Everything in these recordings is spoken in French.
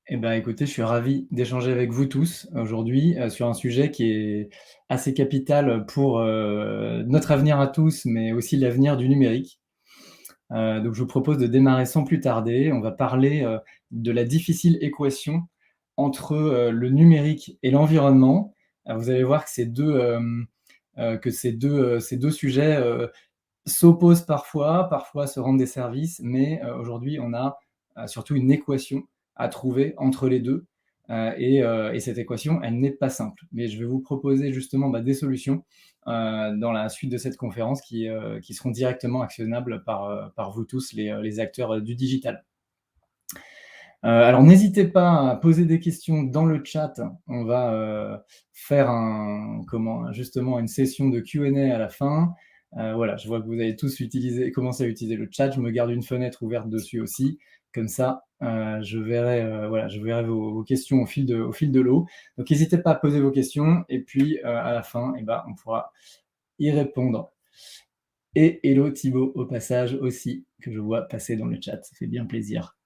Écoutez, je suis ravi d'échanger avec vous tous aujourd'hui, sur un sujet qui est assez capital pour, notre avenir à tous, mais aussi l'avenir du numérique. Donc je vous propose de démarrer sans plus tarder. On va parler, de la difficile équation entre, le numérique et l'environnement. Vous allez voir que ces 2 sujets, s'opposent parfois, parfois se rendent des services, mais aujourd'hui, on a surtout une équation à trouver entre les 2. Et cette équation, elle n'est pas simple. Mais je vais vous proposer justement des solutions dans la suite de cette conférence qui seront directement actionnables par vous tous, les acteurs du digital. Alors n'hésitez pas à poser des questions dans le chat. On va faire justement une session de Q&A à la fin. Voilà, je vois que vous avez tous commencé à utiliser le chat. Je me garde une fenêtre ouverte dessus aussi. Comme ça, je verrai vos questions au fil de l'eau. Donc n'hésitez pas à poser vos questions et puis à la fin, on pourra y répondre. Et hello Thibaut au passage aussi, que je vois passer dans le chat. Ça fait bien plaisir.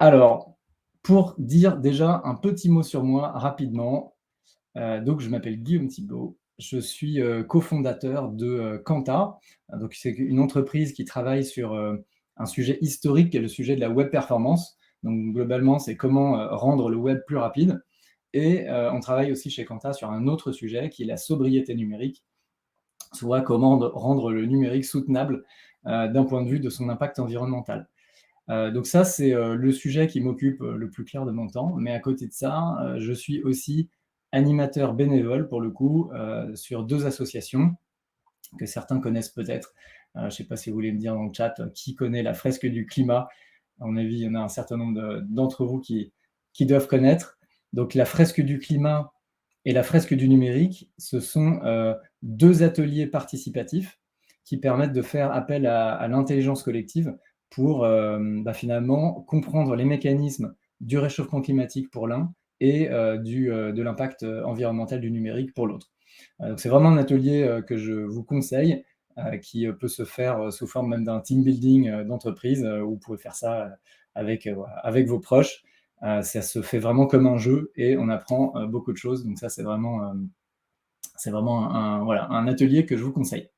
Alors, pour dire déjà un petit mot sur moi rapidement, donc je m'appelle Guillaume Thibault, je suis, cofondateur de, Quanta. Donc c'est une entreprise qui travaille sur, un sujet historique qui est le sujet de la web performance. Donc globalement, c'est comment, rendre le web plus rapide et on travaille aussi chez Quanta sur un autre sujet qui est la sobriété numérique, soit comment rendre le numérique soutenable, d'un point de vue de son impact environnemental. Donc ça, c'est le sujet qui m'occupe le plus clair de mon temps. Mais à côté de ça, je suis aussi animateur bénévole, pour le coup, sur 2 associations que certains connaissent peut-être. Je ne sais pas si vous voulez me dire dans le chat qui connaît la fresque du climat. À mon avis, il y en a un certain nombre d'entre vous qui doivent connaître. Donc la fresque du climat et la fresque du numérique, ce sont 2 ateliers participatifs qui permettent de faire appel à l'intelligence collective pour finalement comprendre les mécanismes du réchauffement climatique pour l'un et de l'impact environnemental du numérique pour l'autre. Donc c'est vraiment un atelier que je vous conseille, qui peut se faire sous forme même d'un team building d'entreprise, où vous pouvez faire ça avec vos proches. Ça se fait vraiment comme un jeu et on apprend beaucoup de choses. Donc ça, c'est vraiment un atelier que je vous conseille.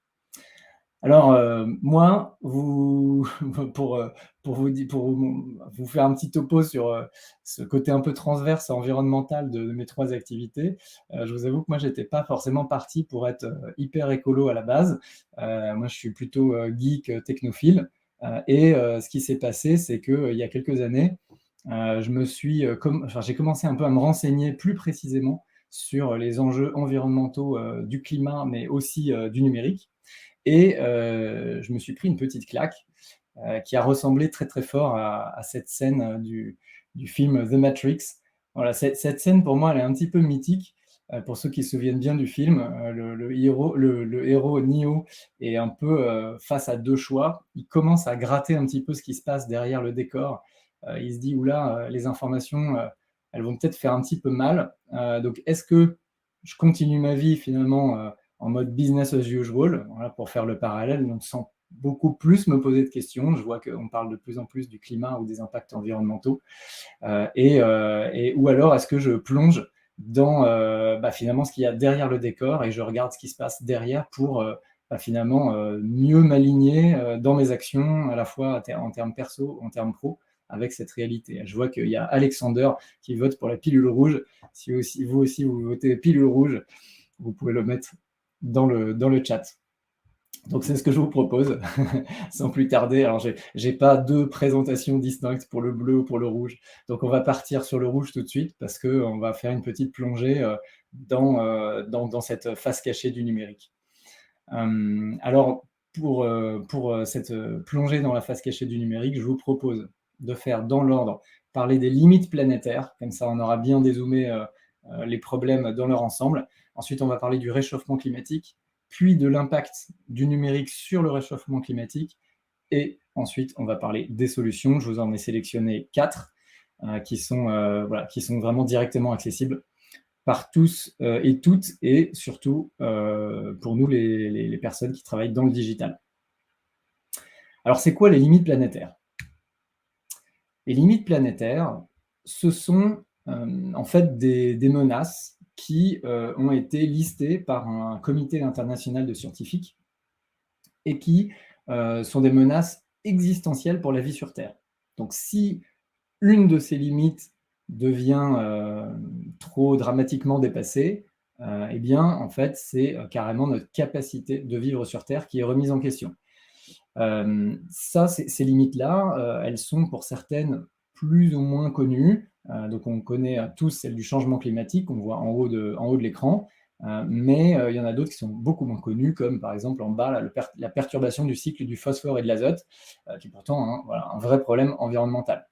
Alors, moi, pour, heu, pour vous faire un petit topo sur, ce côté un peu transverse environnemental de mes 3 activités, je vous avoue que moi, j'étais pas forcément parti pour être, hyper écolo à la base. Moi, je suis plutôt, geek, technophile, ce qui s'est passé, c'est que, il y a quelques années, je me suis, j'ai commencé un peu à me renseigner plus précisément sur les enjeux environnementaux, du climat, mais aussi, du numérique. Et je me suis pris une petite claque qui a ressemblé très très fort à cette scène du film The Matrix. Voilà, cette scène pour moi elle est un petit peu mythique. Pour ceux qui se souviennent bien du film, le héros Neo est un peu face à 2 choix. Il commence à gratter un petit peu ce qui se passe derrière le décor. Il se dit: «Ouh là, les informations, elles vont peut-être faire un petit peu mal. Donc est-ce que je continue ma vie finalement, en mode business as usual, voilà, pour faire le parallèle, donc sans beaucoup plus me poser de questions. Je vois qu'on parle de plus en plus du climat ou des impacts environnementaux. Ou alors, est-ce que je plonge dans finalement ce qu'il y a derrière le décor et je regarde ce qui se passe derrière pour finalement mieux m'aligner dans mes actions, à la fois en termes perso, en termes pro, avec cette réalité. Je vois qu'il y a Alexander qui vote pour la pilule rouge. Si vous aussi vous votez pilule rouge, vous pouvez le mettre dans le chat. Donc c'est ce que je vous propose, sans plus tarder. Alors j'ai pas 2 présentations distinctes pour le bleu ou pour le rouge. Donc on va partir sur le rouge tout de suite parce qu'on va faire une petite plongée dans cette face cachée du numérique. Alors pour cette plongée dans la face cachée du numérique, je vous propose de faire dans l'ordre, parler des limites planétaires, comme ça on aura bien dézoomé les problèmes dans leur ensemble. Ensuite, on va parler du réchauffement climatique, puis de l'impact du numérique sur le réchauffement climatique. Et ensuite, on va parler des solutions. Je vous en ai sélectionné 4 qui sont vraiment directement accessibles par tous et toutes, et surtout pour nous, les personnes qui travaillent dans le digital. Alors, c'est quoi les limites planétaires? Les limites planétaires, Ce sont en fait des menaces qui ont été listées par un comité international de scientifiques et qui sont des menaces existentielles pour la vie sur Terre. Donc si une de ces limites devient trop dramatiquement dépassée, eh bien, en fait, c'est carrément notre capacité de vivre sur Terre qui est remise en question. Ces limites-là, elles sont pour certaines plus ou moins connues. Donc on connaît tous celle du changement climatique, on voit en haut de l'écran, mais il y en a d'autres qui sont beaucoup moins connues, comme par exemple en bas, là, la perturbation du cycle du phosphore et de l'azote, qui est pourtant un vrai problème environnemental.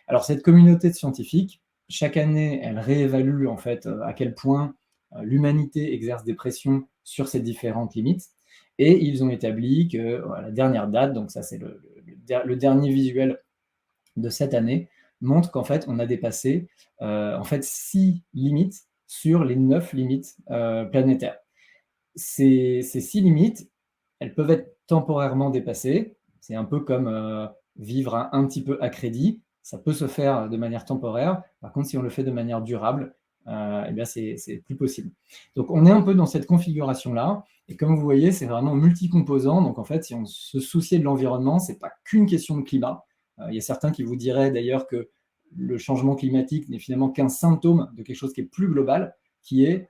Alors cette communauté de scientifiques, chaque année, elle réévalue en fait à quel point l'humanité exerce des pressions sur ces différentes limites. Et ils ont établi que la dernière date, donc ça c'est le dernier visuel de cette année, montre qu'en fait on a dépassé en fait 6 limites sur les 9 limites planétaires. Ces 6 limites, elles peuvent être temporairement dépassées. C'est un peu comme vivre un petit peu à crédit. Ça peut se faire de manière temporaire. Par contre, si on le fait de manière durable, eh bien c'est plus possible. Donc on est un peu dans cette configuration-là. Et comme vous voyez, c'est vraiment multicomposant. Donc en fait, si on se souciait de l'environnement, ce n'est pas qu'une question de climat. Il y a certains qui vous diraient d'ailleurs que le changement climatique n'est finalement qu'un symptôme de quelque chose qui est plus global, qui est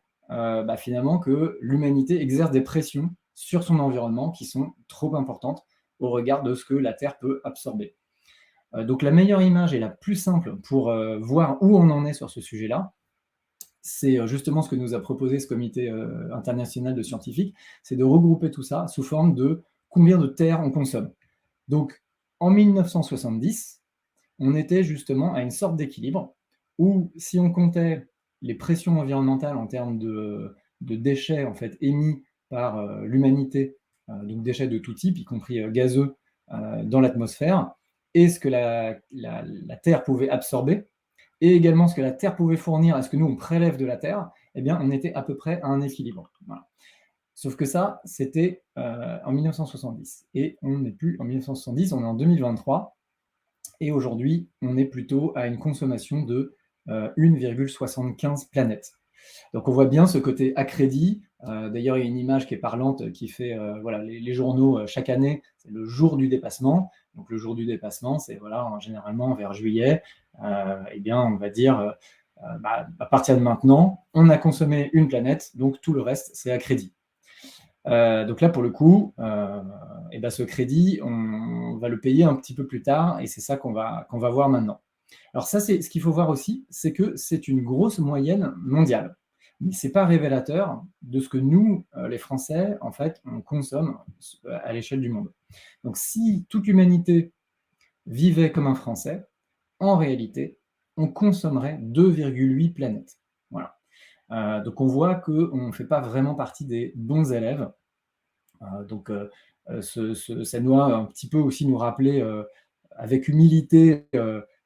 finalement que l'humanité exerce des pressions sur son environnement qui sont trop importantes au regard de ce que la Terre peut absorber. Donc la meilleure image et la plus simple pour voir où on en est sur ce sujet-là, c'est justement ce que nous a proposé ce comité international de scientifiques, c'est de regrouper tout ça sous forme de combien de terre on consomme. Donc en 1970, on était justement à une sorte d'équilibre où si on comptait les pressions environnementales en termes de déchets en fait, émis par l'humanité, donc déchets de tout type, y compris gazeux, dans l'atmosphère, et ce que la Terre pouvait absorber, et également ce que la Terre pouvait fournir à ce que nous, on prélève de la Terre, eh bien, on était à peu près à un équilibre. Voilà. Sauf que ça, c'était en 1970. Et on n'est plus en 1970, on est en 2023. Et aujourd'hui, on est plutôt à une consommation de 1,75 planètes. Donc on voit bien ce côté à crédit. D'ailleurs, il y a une image qui est parlante qui fait voilà, les journaux chaque année, c'est le jour du dépassement. Donc le jour du dépassement, c'est voilà, généralement vers juillet. Eh bien, on va dire, à partir de maintenant, on a consommé une planète, donc tout le reste, c'est à crédit. Donc là, pour le coup, ce crédit, on va le payer un petit peu plus tard, et c'est ça qu'on va voir maintenant. Alors ça, c'est ce qu'il faut voir aussi, c'est que c'est une grosse moyenne mondiale. Mais ce n'est pas révélateur de ce que nous, les Français, en fait, on consomme à l'échelle du monde. Donc si toute l'humanité vivait comme un Français, en réalité, on consommerait 2,8 planètes. Voilà. Donc on voit qu'on ne fait pas vraiment partie des bons élèves. Ça doit un petit peu aussi nous rappeler avec humilité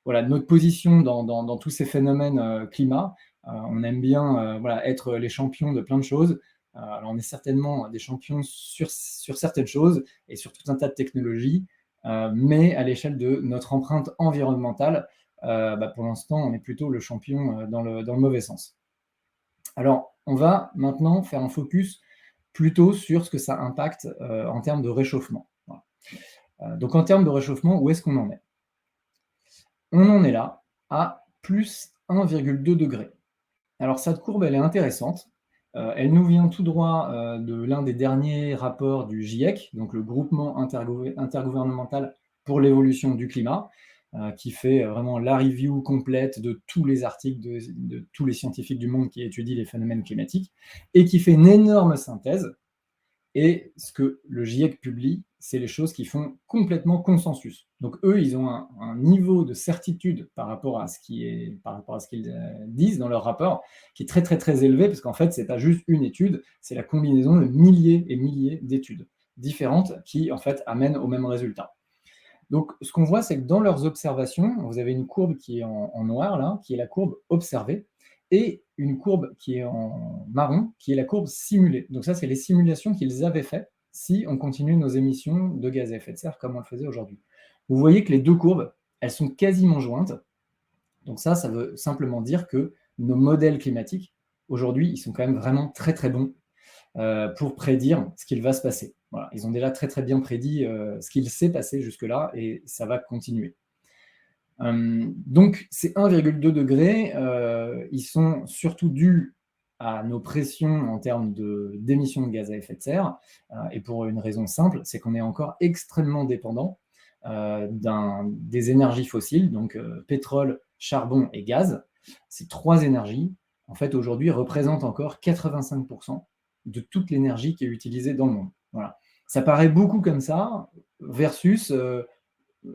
voilà, notre position dans tous ces phénomènes climat. On aime bien voilà, être les champions de plein de choses. Alors on est certainement des champions sur certaines choses et sur tout un tas de technologies, mais à l'échelle de notre empreinte environnementale, pour l'instant, on est plutôt le champion dans le mauvais sens. Alors, on va maintenant faire un focus plutôt sur ce que ça impacte en termes de réchauffement. Voilà. Donc en termes de réchauffement, où est-ce qu'on en est? On en est là à plus 1,2 degré. Alors cette courbe, elle est intéressante. Elle nous vient tout droit de l'un des derniers rapports du GIEC, donc le groupement intergouvernemental pour l'évolution du climat, qui fait vraiment la review complète de tous les articles de tous les scientifiques du monde qui étudient les phénomènes climatiques, et qui fait une énorme synthèse. Et ce que le GIEC publie, c'est les choses qui font complètement consensus. Donc eux, ils ont un niveau de certitude par rapport à ce qu'ils disent dans leur rapport, qui est très très très élevé, parce qu'en fait, c'est pas juste une étude, c'est la combinaison de milliers et milliers d'études différentes qui en fait amènent au même résultat. Donc ce qu'on voit, c'est que dans leurs observations, vous avez une courbe qui est en noir là, qui est la courbe observée, et une courbe qui est en marron, qui est la courbe simulée. Donc ça, c'est les simulations qu'ils avaient faites si on continue nos émissions de gaz à effet de serre comme on le faisait aujourd'hui. Vous voyez que les deux courbes, elles sont quasiment jointes, Donc ça veut simplement dire que nos modèles climatiques, aujourd'hui, ils sont quand même vraiment très très bons pour prédire ce qu'il va se passer. Voilà. Ils ont déjà très très bien prédit ce qu'il s'est passé jusque-là et ça va continuer. Donc ces 1,2 degrés, ils sont surtout dus à nos pressions en termes d'émissions de gaz à effet de serre, et pour une raison simple, c'est qu'on est encore extrêmement dépendant des énergies fossiles, donc pétrole, charbon et gaz. Ces trois énergies, en fait, aujourd'hui, représentent encore 85% de toute l'énergie qui est utilisée dans le monde. Voilà. Ça paraît beaucoup comme ça, versus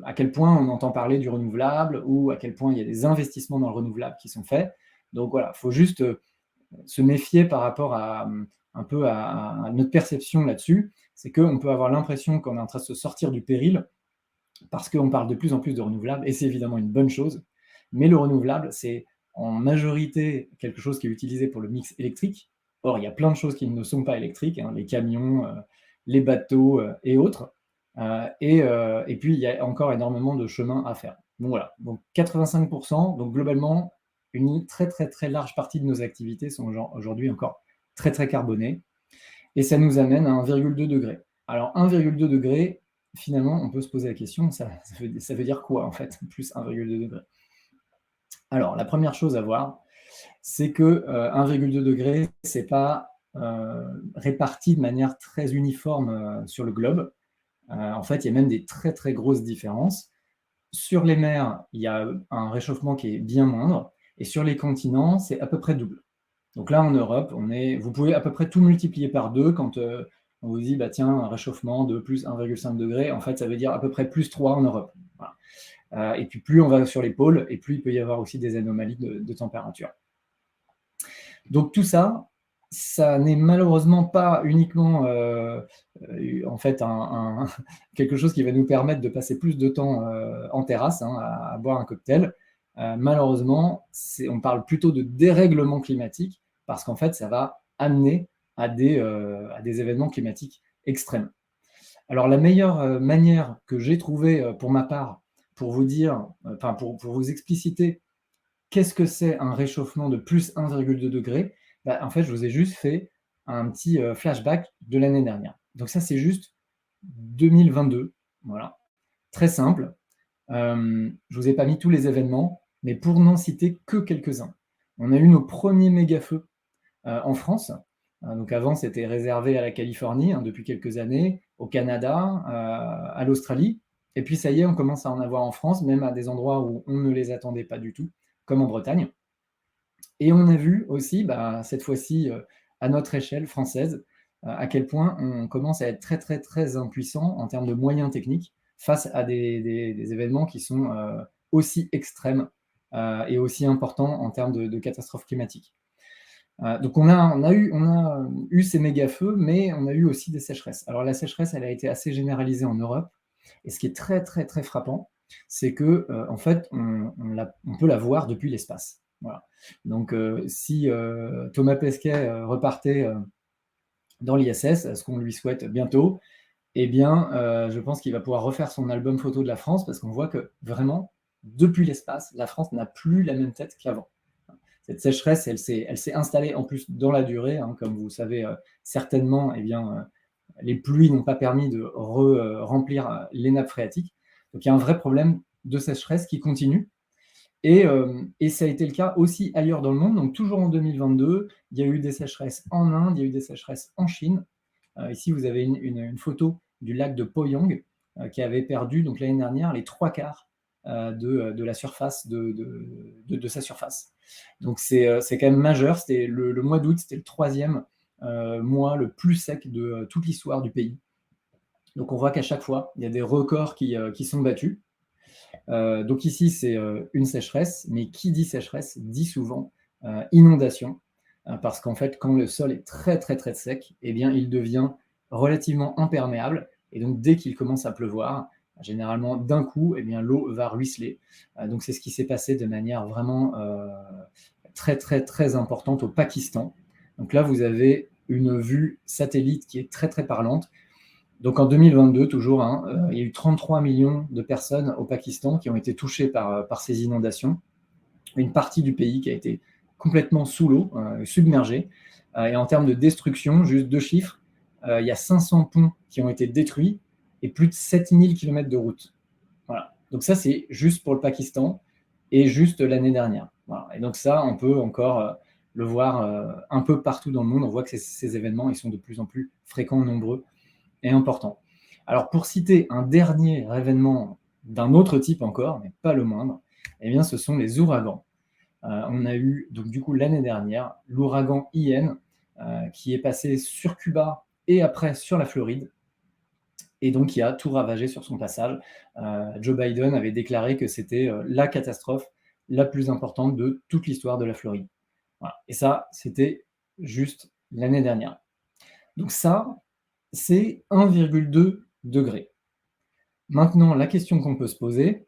à quel point on entend parler du renouvelable ou à quel point il y a des investissements dans le renouvelable qui sont faits. Donc voilà, il faut juste se méfier par rapport un peu à notre perception là-dessus. C'est qu'on peut avoir l'impression qu'on est en train de se sortir du péril parce qu'on parle de plus en plus de renouvelables et c'est évidemment une bonne chose. Mais le renouvelable, c'est en majorité quelque chose qui est utilisé pour le mix électrique. Or, il y a plein de choses qui ne sont pas électriques, hein, les camions, les bateaux et autres. Et puis, il y a encore énormément de chemin à faire. Donc voilà, donc 85%, donc globalement, une très très très large partie de nos activités sont aujourd'hui encore très très carbonées. Et ça nous amène à 1,2 degré. Alors 1,2 degré, finalement, on peut se poser la question, ça veut dire quoi en fait, plus 1,2 degré? Alors, la première chose à voir, c'est que 1,2 degré, c'est pas réparti de manière très uniforme sur le globe. En fait, il y a même des très très grosses différences. Sur les mers, il y a un réchauffement qui est bien moindre, et sur les continents, c'est à peu près double. Donc là, en Europe, vous pouvez à peu près tout multiplier par 2 quand on vous dit, bah, tiens, un réchauffement de plus 1,5 degré, en fait, ça veut dire à peu près plus 3 en Europe. Voilà. Et puis plus on va sur les pôles, et plus il peut y avoir aussi des anomalies de température. Donc tout ça, ça n'est malheureusement pas uniquement en fait quelque chose qui va nous permettre de passer plus de temps en terrasse hein, à boire un cocktail. Malheureusement, on parle plutôt de dérèglement climatique parce qu'en fait, ça va amener à des événements climatiques extrêmes. Alors la meilleure manière que j'ai trouvée pour ma part, pour vous dire, enfin pour vous expliciter qu'est-ce que c'est un réchauffement de plus 1,2 degré, bah, en fait, je vous ai juste fait un petit flashback de l'année dernière. Donc ça, c'est juste 2022. Voilà. Très simple. Je ne vous ai pas mis tous les événements, mais pour n'en citer que quelques-uns. On a eu nos premiers méga-feux en France. Donc avant, c'était réservé à la Californie hein, depuis quelques années, au Canada, à l'Australie. Et puis ça y est, on commence à en avoir en France, même à des endroits où on ne les attendait pas du tout, comme en Bretagne. Et on a vu aussi, bah, cette fois-ci, à notre échelle française, à quel point on commence à être très très très impuissant en termes de moyens techniques face à des événements qui sont aussi extrêmes et aussi importants en termes de catastrophes climatiques. Donc on a eu ces méga-feux, mais on a eu aussi des sécheresses. Alors la sécheresse, elle a été assez généralisée en Europe, et ce qui est très très très frappant, c'est que en fait, on peut la voir depuis l'espace. Voilà. Donc si Thomas Pesquet repartait dans l'ISS, ce qu'on lui souhaite bientôt, eh bien, je pense qu'il va pouvoir refaire son album photo de la France, parce qu'on voit que vraiment, depuis l'espace, la France n'a plus la même tête qu'avant. Cette sécheresse, elle s'est installée en plus dans la durée, hein, comme vous savez certainement, eh bien, les pluies n'ont pas permis de remplir les nappes phréatiques. Donc il y a un vrai problème de sécheresse qui continue. Et ça a été le cas aussi ailleurs dans le monde. Donc toujours en 2022, il y a eu des sécheresses en Inde, il y a eu des sécheresses en Chine. Ici, vous avez une photo du lac de Poyang qui avait perdu donc l'année dernière les 3/4 de la surface de sa surface. Donc c'est quand même majeur. C'était le mois d'août, c'était le 3e mois le plus sec de toute l'histoire du pays. Donc on voit qu'à chaque fois, il y a des records qui sont battus. Donc ici, c'est une sécheresse, mais qui dit sécheresse dit souvent inondation, parce qu'en fait, quand le sol est très très très sec, eh bien, il devient relativement imperméable, et donc dès qu'il commence à pleuvoir, généralement d'un coup, eh bien, l'eau va ruisseler. Donc c'est ce qui s'est passé de manière vraiment très très très importante au Pakistan. Donc là, vous avez une vue satellite qui est très très parlante. Donc en 2022, toujours, hein, il y a eu 33 millions de personnes au Pakistan qui ont été touchées par ces inondations. une partie du pays qui a été complètement sous l'eau, submergée. Et en termes de destruction, juste deux chiffres, il y a 500 ponts qui ont été détruits et plus de 7000 km de route. Voilà. Donc ça, c'est juste pour le Pakistan et juste l'année dernière. Voilà. Et donc ça, on peut encore le voir un peu partout dans le monde. On voit que ces événements, ils sont de plus en plus fréquents, nombreux et importants. Alors pour citer un dernier événement d'un autre type encore, mais pas le moindre, eh bien, ce sont les ouragans. On a eu donc du coup l'année dernière l'ouragan Ian qui est passé sur Cuba et après sur la Floride et donc qui a tout ravagé sur son passage. Joe Biden avait déclaré que c'était la catastrophe la plus importante de toute l'histoire de la Floride. Voilà. Et ça, c'était juste l'année dernière. Donc ça, c'est 1,2 degré. Maintenant, la question qu'on peut se poser,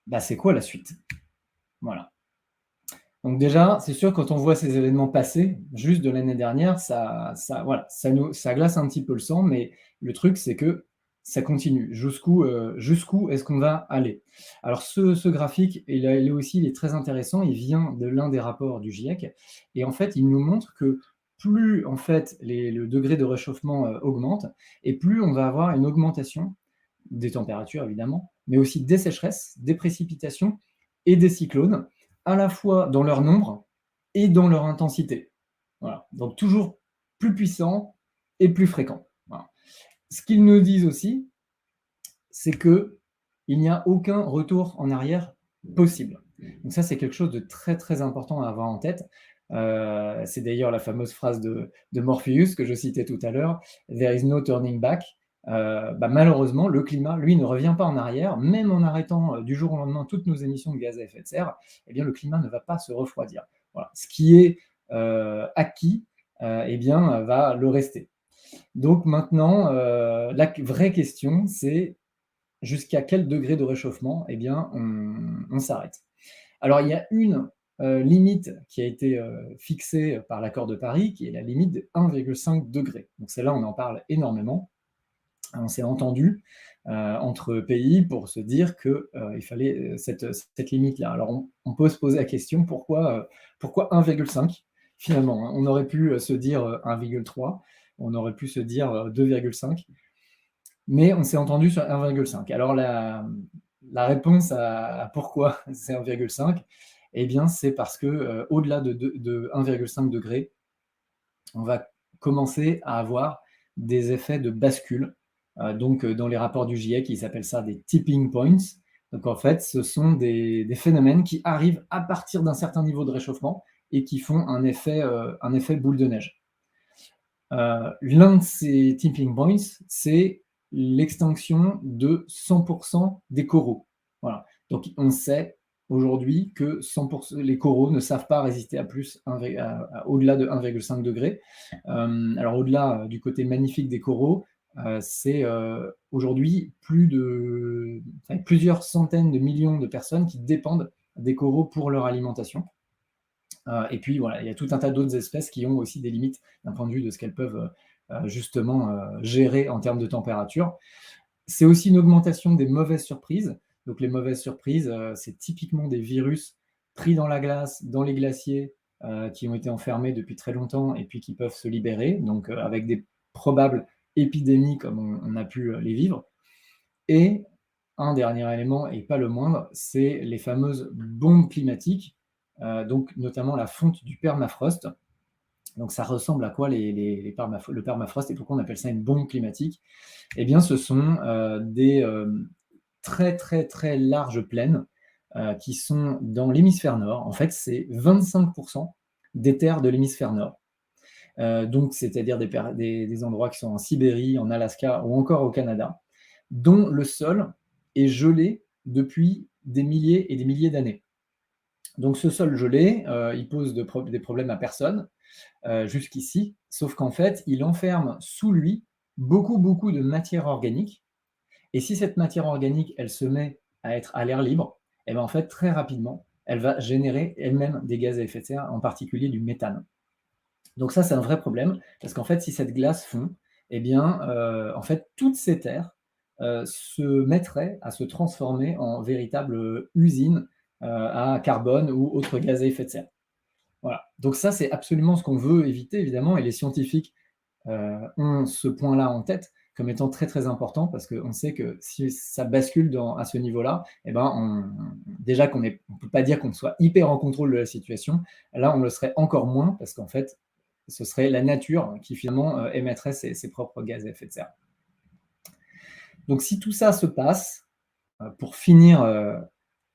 bah, c'est quoi la suite? Voilà. Donc déjà, c'est sûr, quand on voit ces événements passer, juste de l'année dernière, voilà, ça glace un petit peu le sang, mais le truc, c'est que ça continue. Jusqu'où est-ce qu'on va aller? Alors ce graphique, il est très intéressant, il vient de l'un des rapports du GIEC, et en fait, il nous montre que plus en fait le degré de réchauffement augmente, et plus on va avoir une augmentation des températures, évidemment, mais aussi des sécheresses, des précipitations et des cyclones, à la fois dans leur nombre et dans leur intensité. Voilà. Donc toujours plus puissant et plus fréquent. Voilà. Ce qu'ils nous disent aussi, c'est qu'il n'y a aucun retour en arrière possible. Donc ça, c'est quelque chose de très très important à avoir en tête. C'est d'ailleurs la fameuse phrase de Morpheus que je citais tout à l'heure, There is no turning back. Malheureusement, le climat, lui, ne revient pas en arrière, même en arrêtant du jour au lendemain toutes nos émissions de gaz à effet de serre, eh bien, le climat ne va pas se refroidir. Voilà. Ce qui est acquis, eh bien, va le rester. Donc maintenant, la vraie question, c'est jusqu'à quel degré de réchauffement eh bien, on s'arrête. Alors, il y a une limite qui a été fixée par l'accord de Paris, qui est la limite de 1,5 degré. Donc celle-là, on en parle énormément. On s'est entendu entre pays pour se dire qu'il fallait cette limite-là. Alors, on peut se poser la question, pourquoi 1,5 finalement, hein? On aurait pu se dire 1,3, on aurait pu se dire 2,5, mais on s'est entendu sur 1,5. Alors, la réponse à pourquoi c'est 1,5, eh bien, c'est parce que au-delà de 1,5 degré, on va commencer à avoir des effets de bascule. Donc, dans les rapports du GIEC, ils appellent ça des tipping points. Donc, en fait, ce sont des phénomènes qui arrivent à partir d'un certain niveau de réchauffement et qui font un effet boule de neige. L'un de ces tipping points, c'est l'extinction de 100% des coraux. Voilà. Donc, on sait aujourd'hui que 100%, les coraux ne savent pas résister à au-delà de 1,5 degré. Alors, au-delà du côté magnifique des coraux, c'est aujourd'hui plusieurs centaines de millions de personnes qui dépendent des coraux pour leur alimentation. Et puis voilà, il y a tout un tas d'autres espèces qui ont aussi des limites d'un point de vue de ce qu'elles peuvent justement gérer en termes de température. C'est aussi une augmentation des mauvaises surprises. Donc les mauvaises surprises, c'est typiquement des virus pris dans la glace, dans les glaciers, qui ont été enfermés depuis très longtemps et puis qui peuvent se libérer, donc avec des probables épidémies comme on a pu les vivre. Et un dernier élément, et pas le moindre, c'est les fameuses bombes climatiques, donc notamment la fonte du permafrost. Donc ça ressemble à quoi le permafrost et pourquoi on appelle ça une bombe climatique? Eh bien, ce sont des très très très larges plaines qui sont dans l'hémisphère nord. En fait, c'est 25% des terres de l'hémisphère nord. Donc, c'est-à-dire des endroits qui sont en Sibérie, en Alaska ou encore au Canada, dont le sol est gelé depuis des milliers et des milliers d'années. Donc ce sol gelé, il pose des problèmes à personne jusqu'ici, sauf qu'en fait, il enferme sous lui beaucoup, beaucoup de matière organique. Et si cette matière organique, elle se met à être à l'air libre, et bien en fait, très rapidement, elle va générer elle-même des gaz à effet de serre, en particulier du méthane. Donc ça, c'est un vrai problème, parce qu'en fait, si cette glace fond, eh bien, en fait, toutes ces terres se mettraient à se transformer en véritables usines à carbone ou autres gaz à effet de serre. Voilà. Donc ça, c'est absolument ce qu'on veut éviter, évidemment, et les scientifiques ont ce point-là en tête comme étant très, très important parce qu'on sait que si ça bascule à ce niveau-là, eh ben, déjà qu'on ne peut pas dire qu'on soit hyper en contrôle de la situation. Là, on le serait encore moins parce qu'en fait, ce serait la nature qui finalement émettrait ses propres gaz à effet de serre. Donc si tout ça se passe, pour finir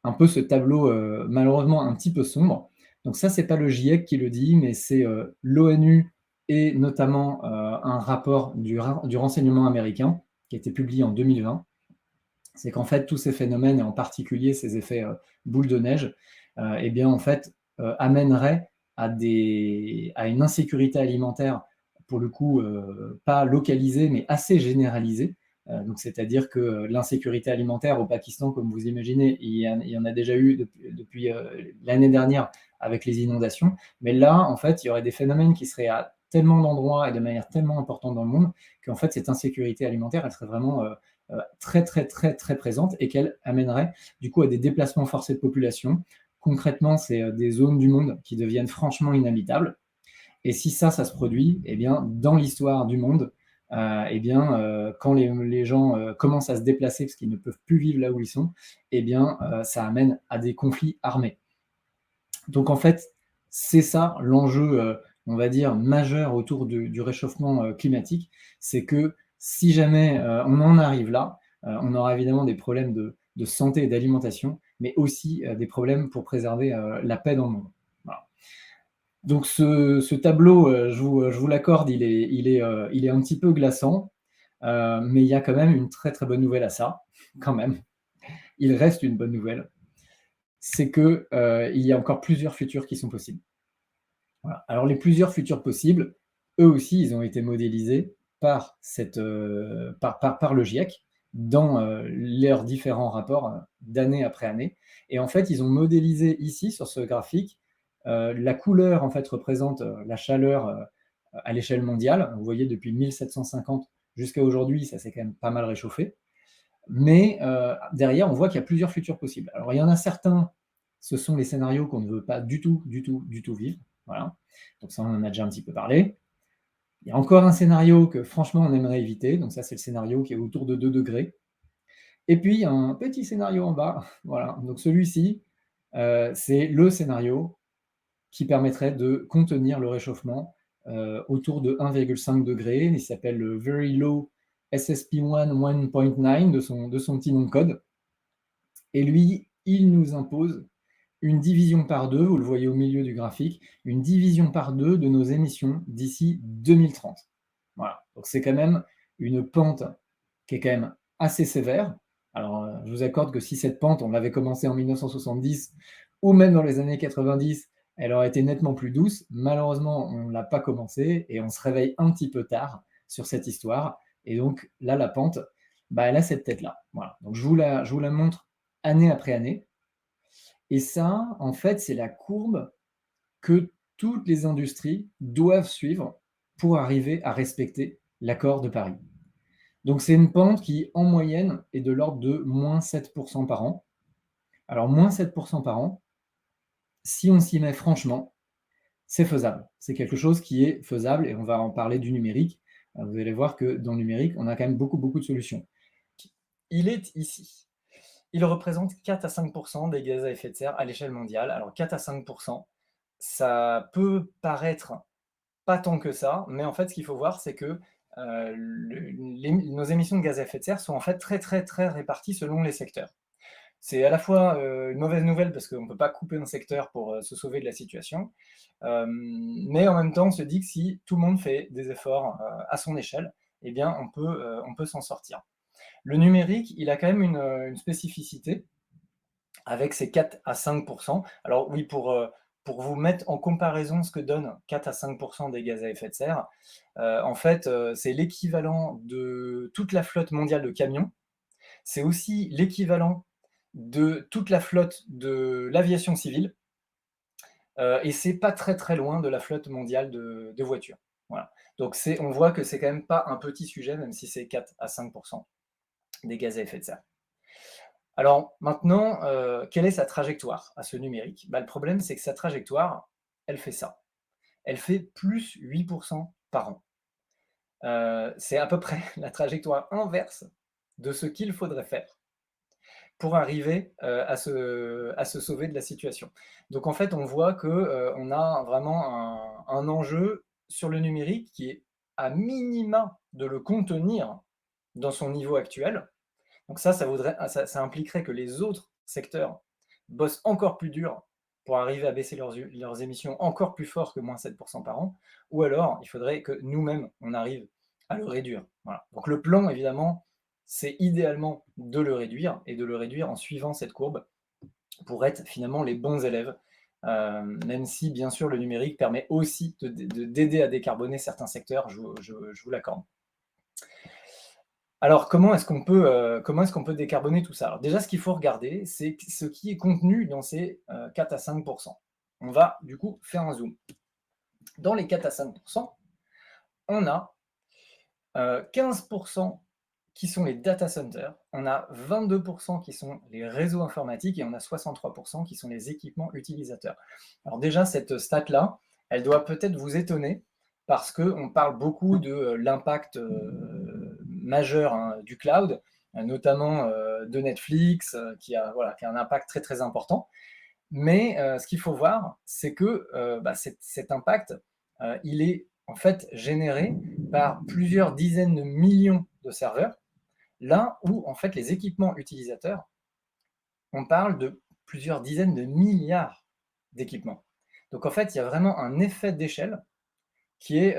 un peu ce tableau malheureusement un petit peu sombre, donc ça, c'est pas le GIEC qui le dit, mais c'est l'ONU et notamment un rapport du renseignement américain qui a été publié en 2020. C'est qu'en fait, tous ces phénomènes, et en particulier ces effets boule de neige, eh bien, en fait, amèneraient à une insécurité alimentaire, pour le coup, pas localisée, mais assez généralisée. Donc, c'est-à-dire que l'insécurité alimentaire au Pakistan, comme vous imaginez, il y en a déjà eu depuis l'année dernière avec les inondations. Mais là, en fait, il y aurait des phénomènes qui seraient à tellement d'endroits et de manière tellement importante dans le monde qu'en fait, cette insécurité alimentaire, elle serait vraiment très, très, très, très présente et qu'elle amènerait du coup à des déplacements forcés de population. Concrètement, c'est des zones du monde qui deviennent franchement inhabitables. Et si ça se produit, eh bien, dans l'histoire du monde, eh bien, quand les gens commencent à se déplacer parce qu'ils ne peuvent plus vivre là où ils sont, eh bien, ça amène à des conflits armés. Donc en fait, c'est ça l'enjeu, on va dire, majeur autour du réchauffement climatique, c'est que si jamais on en arrive là, on aura évidemment des problèmes de santé et d'alimentation, mais aussi des problèmes pour préserver la paix dans le monde. Voilà. Donc ce tableau, je vous l'accorde, il est un petit peu glaçant, mais il y a quand même une très très bonne nouvelle à ça, quand même. Il reste une bonne nouvelle, c'est que il y a encore plusieurs futurs qui sont possibles. Voilà. Alors les plusieurs futurs possibles, eux aussi, ils ont été modélisés par, par le GIEC dans leurs différents rapports d'année après année. Et en fait, ils ont modélisé ici, sur ce graphique, la couleur en fait représente la chaleur à l'échelle mondiale. Vous voyez, depuis 1750 jusqu'à aujourd'hui, ça s'est quand même pas mal réchauffé. Mais derrière, on voit qu'il y a plusieurs futurs possibles. Alors, il y en a certains, ce sont les scénarios qu'on ne veut pas du tout, du tout, du tout vivre. Voilà. Donc ça, on en a déjà un petit peu parlé. Il y a encore un scénario que franchement, on aimerait éviter. Donc ça, c'est le scénario qui est autour de 2 degrés. Et puis, il y a un petit scénario en bas. Voilà. Donc celui-ci, c'est le scénario qui permettrait de contenir le réchauffement autour de 1,5 degré. Il s'appelle le Very Low SSP1 1.9 de son petit nom de code. Et lui, il nous impose une division par deux, vous le voyez au milieu du graphique, une division par deux de nos émissions d'ici 2030. Voilà. Donc c'est quand même une pente qui est quand même assez sévère. Alors, je vous accorde que si cette pente, on l'avait commencée en 1970 ou même dans les années 90, elle aurait été nettement plus douce. Malheureusement, on ne l'a pas commencée et on se réveille un petit peu tard sur cette histoire. Et donc là, la pente, bah, elle a cette tête-là. Voilà. Donc je vous la montre année après année. Et ça, en fait, c'est la courbe que toutes les industries doivent suivre pour arriver à respecter l'accord de Paris. Donc c'est une pente qui, en moyenne, est de l'ordre de moins 7% par an. Alors moins 7% par an, si on s'y met franchement, c'est faisable. C'est quelque chose qui est faisable et on va en parler du numérique. Vous allez voir que dans le numérique, on a quand même beaucoup, beaucoup de solutions. Il est ici. Il représente 4 à 5 des gaz à effet de serre à l'échelle mondiale. Alors 4 à 5 ça peut paraître pas tant que ça, mais en fait, ce qu'il faut voir, c'est que nos émissions de gaz à effet de serre sont en fait très, très, très réparties selon les secteurs. C'est à la fois une mauvaise nouvelle parce qu'on ne peut pas couper un secteur pour se sauver de la situation, mais en même temps, on se dit que si tout le monde fait des efforts à son échelle, eh bien, on peut s'en sortir. Le numérique, il a quand même une spécificité avec ces 4 à 5 Alors oui, pour vous mettre en comparaison ce que donne 4 à 5 des gaz à effet de serre, en fait, c'est l'équivalent de toute la flotte mondiale de camions. C'est aussi l'équivalent de toute la flotte de l'aviation civile, et c'est pas très, très loin de la flotte mondiale de voitures. Voilà. Donc on voit que c'est quand même pas un petit sujet, même si c'est 4 à 5 des gaz à effet de serre. Alors maintenant, quelle est sa trajectoire à ce numérique? Bah, le problème, c'est que sa trajectoire, elle fait ça. Elle fait plus 8 par an. C'est à peu près la trajectoire inverse de ce qu'il faudrait faire pour arriver, à se sauver de la situation. Donc en fait, on voit que, on a vraiment un enjeu sur le numérique qui est à minima de le contenir dans son niveau actuel. Donc ça impliquerait que les autres secteurs bossent encore plus dur pour arriver à baisser leurs émissions encore plus fort que -7 par an, ou alors il faudrait que nous-mêmes, on arrive à le réduire. Voilà. Donc le plan, évidemment, c'est idéalement de le réduire et de le réduire en suivant cette courbe pour être finalement les bons élèves, même si bien sûr le numérique permet aussi d'aider à décarboner certains secteurs, je vous l'accorde. Alors, comment est-ce qu'on peut décarboner tout ça? Alors déjà, ce qu'il faut regarder, c'est ce qui est contenu dans ces, 4 à 5. On va du coup faire un zoom. Dans les 4 à 5, on a, 15 qui sont les data centers, on a 22 qui sont les réseaux informatiques et on a 63 qui sont les équipements utilisateurs. Alors déjà, cette stat-là, elle doit peut-être vous étonner parce qu'on parle beaucoup de l'impact majeur, hein, du cloud, notamment de Netflix, qui a un impact très très important. Mais ce qu'il faut voir, c'est que cet impact, il est en fait généré par plusieurs dizaines de millions de serveurs, là où en fait les équipements utilisateurs, on parle de plusieurs dizaines de milliards d'équipements. Donc en fait, il y a vraiment un effet d'échelle qui est,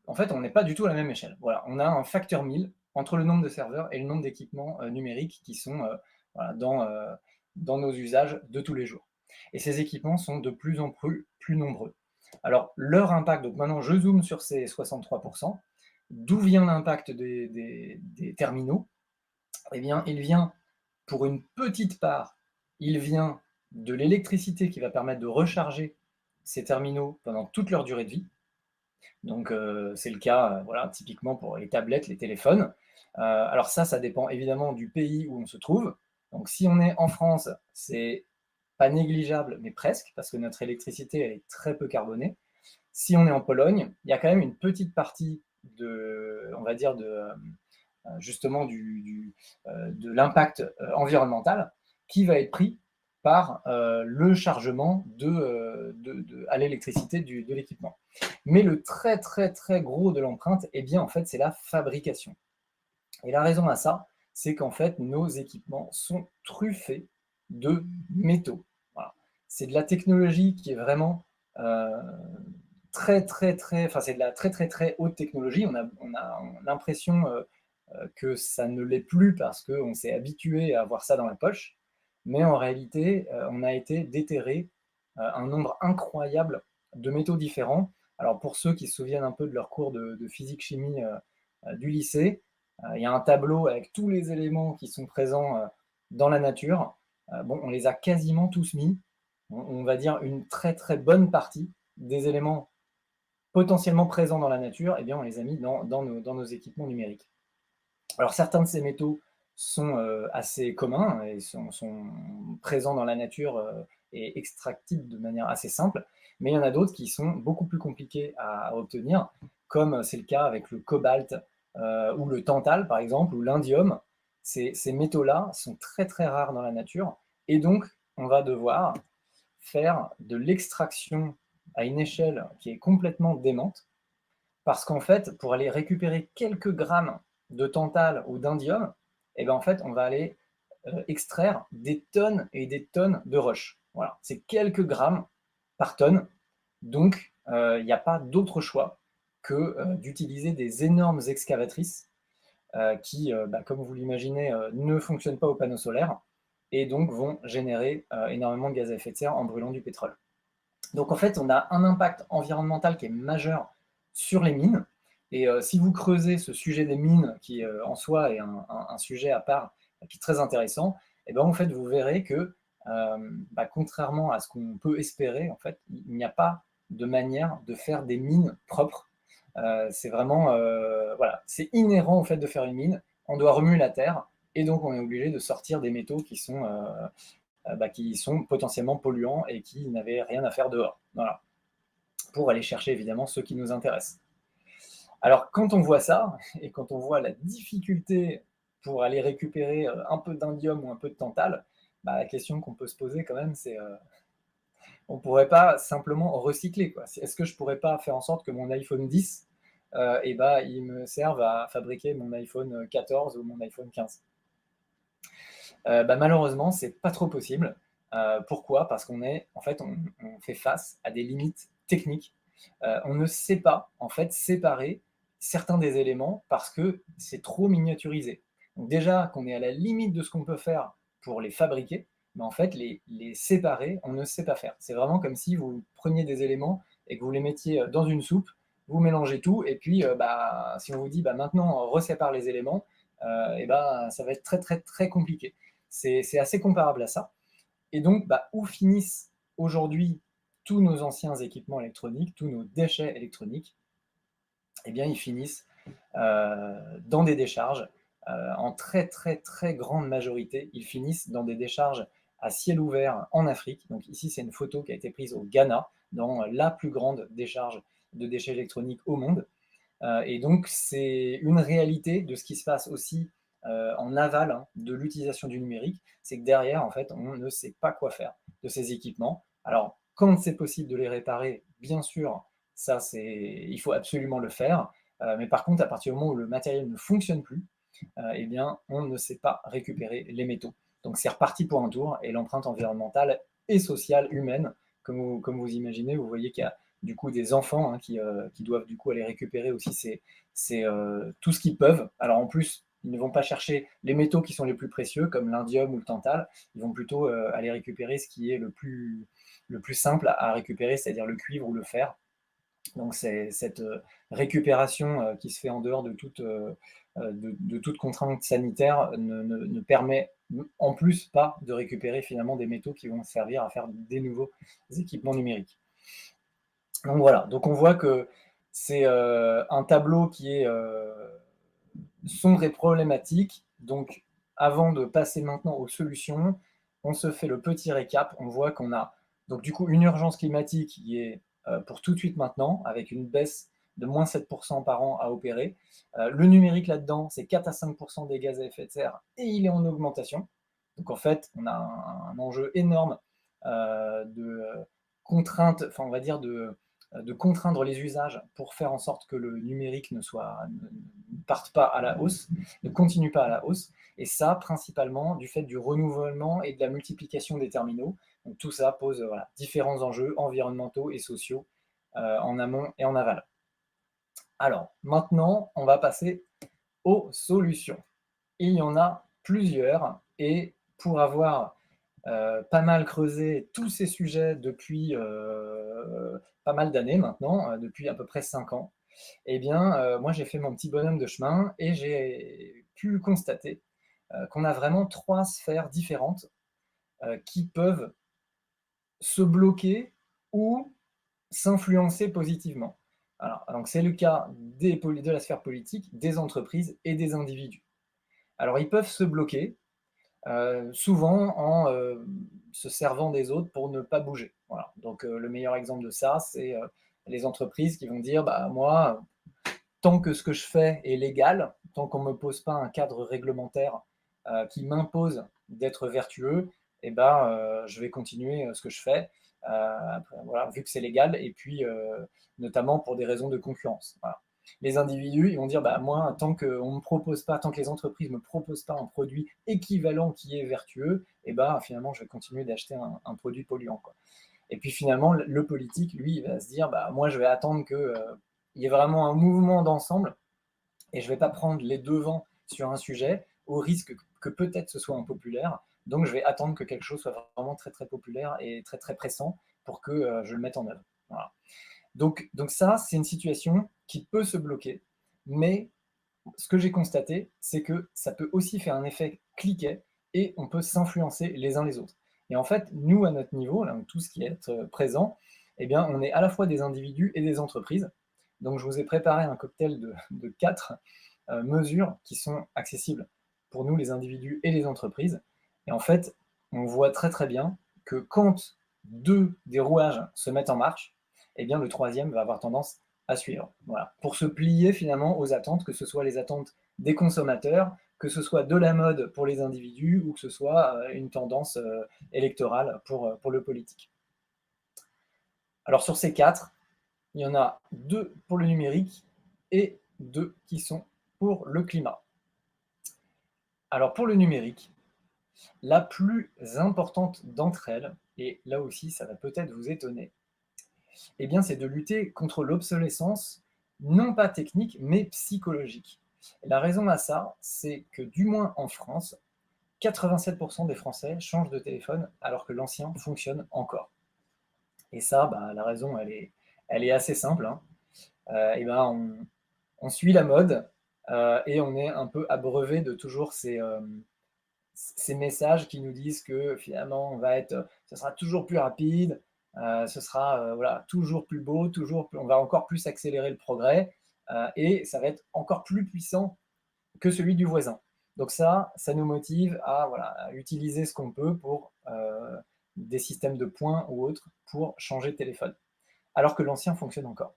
en fait, on n'est pas du tout à la même échelle. Voilà, on a un facteur 1000 entre le nombre de serveurs et le nombre d'équipements numériques qui sont voilà, dans nos usages de tous les jours. Et ces équipements sont de plus en plus nombreux. Alors, leur impact, donc maintenant je zoome sur ces 63%, d'où vient l'impact des terminaux? Eh bien, il vient pour une petite part, il vient de l'électricité qui va permettre de recharger ces terminaux pendant toute leur durée de vie. Donc, c'est le cas, voilà, typiquement pour les tablettes, les téléphones. Alors ça dépend évidemment du pays où on se trouve. Donc si on est en France, c'est pas négligeable, mais presque, parce que notre électricité, elle est très peu carbonée. Si on est en Pologne, il y a quand même une petite partie on va dire, justement de l'impact environnemental qui va être pris par le chargement à l'électricité de l'équipement. Mais le très très très gros de l'empreinte, eh bien en fait c'est la fabrication. Et la raison à ça, c'est qu'en fait nos équipements sont truffés de métaux. Voilà. C'est de la technologie qui est vraiment très très très, enfin c'est de la très très très haute technologie. On a l'impression que ça ne l'est plus parce qu'on s'est habitué à avoir ça dans la poche. Mais en réalité, on a été déterré un nombre incroyable de métaux différents. Alors pour ceux qui se souviennent un peu de leur cours de physique-chimie du lycée, il y a un tableau avec tous les éléments qui sont présents dans la nature. Bon, on les a quasiment tous mis. On va dire une très très bonne partie des éléments potentiellement présents dans la nature, eh bien, on les a mis dans nos équipements numériques. Alors certains de ces métaux sont assez communs et sont présents dans la nature et extractibles de manière assez simple, mais il y en a d'autres qui sont beaucoup plus compliqués à obtenir, comme c'est le cas avec le cobalt ou le tantal par exemple, ou l'indium. Ces métaux-là sont très très rares dans la nature et donc on va devoir faire de l'extraction à une échelle qui est complètement démente parce qu'en fait, pour aller récupérer quelques grammes de tantal ou d'indium, eh ben en fait, on va aller extraire des tonnes et des tonnes de roches. Voilà, c'est quelques grammes par tonne. Donc, il n'y a pas d'autre choix que d'utiliser des énormes excavatrices qui, comme vous l'imaginez, ne fonctionnent pas au panneau solaire et donc vont générer énormément de gaz à effet de serre en brûlant du pétrole. Donc en fait, on a un impact environnemental qui est majeur sur les mines. Et si vous creusez ce sujet des mines, qui en soi est un sujet à part, qui est très intéressant, et ben, en fait, vous verrez que contrairement à ce qu'on peut espérer, en fait, il n'y a pas de manière de faire des mines propres. C'est vraiment, voilà, c'est inhérent au fait de faire une mine. On doit remuer la terre, et donc on est obligé de sortir des métaux qui sont potentiellement polluants et qui n'avaient rien à faire dehors. Voilà. Pour aller chercher évidemment ceux qui nous intéressent. Alors quand on voit ça, et quand on voit la difficulté pour aller récupérer un peu d'indium ou un peu de tantal, bah, la question qu'on peut se poser quand même, c'est on ne pourrait pas simplement recycler, quoi. Est-ce que je ne pourrais pas faire en sorte que mon iPhone 10, et bah, il me serve à fabriquer mon iPhone 14 ou mon iPhone 15? Bah, malheureusement, c'est pas trop possible. Pourquoi? Parce on fait face à des limites techniques. On ne sait pas, en fait, séparer certains des éléments parce que c'est trop miniaturisé. Donc déjà qu'on est à la limite de ce qu'on peut faire pour les fabriquer, mais en fait, les séparer, on ne sait pas faire. C'est vraiment comme si vous preniez des éléments et que vous les mettiez dans une soupe, vous mélangez tout, et puis bah, si on vous dit bah, maintenant on resépare les éléments, et bah, ça va être très très très compliqué. C'est assez comparable à ça. Et donc, bah, où finissent aujourd'hui tous nos anciens équipements électroniques, tous nos déchets électroniques? Eh bien, ils finissent dans des décharges. En très très très grande majorité, ils finissent dans des décharges à ciel ouvert en Afrique. Donc ici, c'est une photo qui a été prise au Ghana, dans la plus grande décharge de déchets électroniques au monde. Et donc, c'est une réalité de ce qui se passe aussi en aval de l'utilisation du numérique, c'est que derrière, en fait, on ne sait pas quoi faire de ces équipements. Alors, quand c'est possible de les réparer, bien sûr, il faut absolument le faire. Mais par contre, à partir du moment où le matériel ne fonctionne plus, eh bien, on ne sait pas récupérer les métaux. Donc, c'est reparti pour un tour, et l'empreinte environnementale et sociale, humaine, comme vous imaginez, vous voyez qu'il y a du coup des enfants qui doivent du coup aller récupérer aussi tout ce qu'ils peuvent. Alors en plus, ils ne vont pas chercher les métaux qui sont les plus précieux, comme l'indium ou le tantal, ils vont plutôt aller récupérer ce qui est le plus simple à récupérer, c'est-à-dire le cuivre ou le fer. Donc c'est cette récupération qui se fait en dehors de toute contrainte sanitaire ne permet en plus pas de récupérer finalement des métaux qui vont servir à faire des nouveaux équipements numériques. Donc voilà, donc on voit que c'est un tableau qui est sombre et problématique. Donc avant de passer maintenant aux solutions, on se fait le petit récap. On voit qu'on a donc du coup une urgence climatique qui est pour tout de suite maintenant, avec une baisse de moins 7% par an à opérer. Le numérique là-dedans, c'est 4 à 5% des gaz à effet de serre et il est en augmentation. Donc en fait, on a un enjeu énorme de contrainte, enfin on va dire de contraindre les usages pour faire en sorte que le numérique ne parte pas à la hausse, ne continue pas à la hausse, et ça principalement du fait du renouvellement et de la multiplication des terminaux. Donc tout ça pose voilà, différents enjeux environnementaux et sociaux en amont et en aval. Alors maintenant, on va passer aux solutions. Il y en a plusieurs, et pour avoir pas mal creusé tous ces sujets depuis pas mal d'années maintenant, depuis à peu près 5 ans, eh bien, moi j'ai fait mon petit bonhomme de chemin et j'ai pu constater qu'on a vraiment 3 sphères différentes qui peuvent se bloquer ou s'influencer positivement. Alors, donc c'est le cas de la sphère politique, des entreprises et des individus. Alors ils peuvent se bloquer, souvent en se servant des autres pour ne pas bouger. Voilà. Donc le meilleur exemple de ça, c'est les entreprises qui vont dire bah, moi, tant que ce que je fais est légal, tant qu'on ne me pose pas un cadre réglementaire qui m'impose d'être vertueux, eh ben, je vais continuer ce que je fais, voilà, vu que c'est légal, et puis notamment pour des raisons de concurrence. Voilà. Les individus, ils vont dire, bah, moi, tant que les entreprises ne me proposent pas un produit équivalent qui est vertueux, eh ben, finalement, je vais continuer d'acheter un produit polluant, quoi. Et puis finalement, le politique, lui, il va se dire, bah, moi, je vais attendre que il y ait vraiment un mouvement d'ensemble, et je ne vais pas prendre les devants sur un sujet au risque que peut-être ce soit impopulaire. Donc je vais attendre que quelque chose soit vraiment très très populaire et très très pressant pour que je le mette en œuvre. Voilà. Donc ça, c'est une situation qui peut se bloquer, mais ce que j'ai constaté, c'est que ça peut aussi faire un effet cliquet et on peut s'influencer les uns les autres. Et en fait, nous, à notre niveau, là, tout ce qui est présent, eh bien, on est à la fois des individus et des entreprises. Donc, je vous ai préparé un cocktail de 4 mesures qui sont accessibles pour nous les individus et les entreprises. Et en fait, on voit très très bien que quand deux des rouages se mettent en marche, eh bien le troisième va avoir tendance à suivre. Voilà. Pour se plier finalement aux attentes, que ce soit les attentes des consommateurs, que ce soit de la mode pour les individus ou que ce soit une tendance électorale pour le politique. Alors sur ces quatre, il y en a deux pour le numérique et deux qui sont pour le climat. Alors pour le numérique, la plus importante d'entre elles, et là aussi ça va peut-être vous étonner, eh bien c'est de lutter contre l'obsolescence, non pas technique, mais psychologique. Et la raison à ça, c'est que du moins en France, 87% des Français changent de téléphone alors que l'ancien fonctionne encore. Et ça, bah, la raison, elle est assez simple, hein. Et ben, on suit la mode et on est un peu abreuvé de toujours ces messages qui nous disent que finalement, ce sera toujours plus rapide, ce sera voilà, toujours plus beau, on va encore plus accélérer le progrès et ça va être encore plus puissant que celui du voisin. Donc ça nous motive à, voilà, à utiliser ce qu'on peut pour des systèmes de points ou autres pour changer de téléphone, alors que l'ancien fonctionne encore.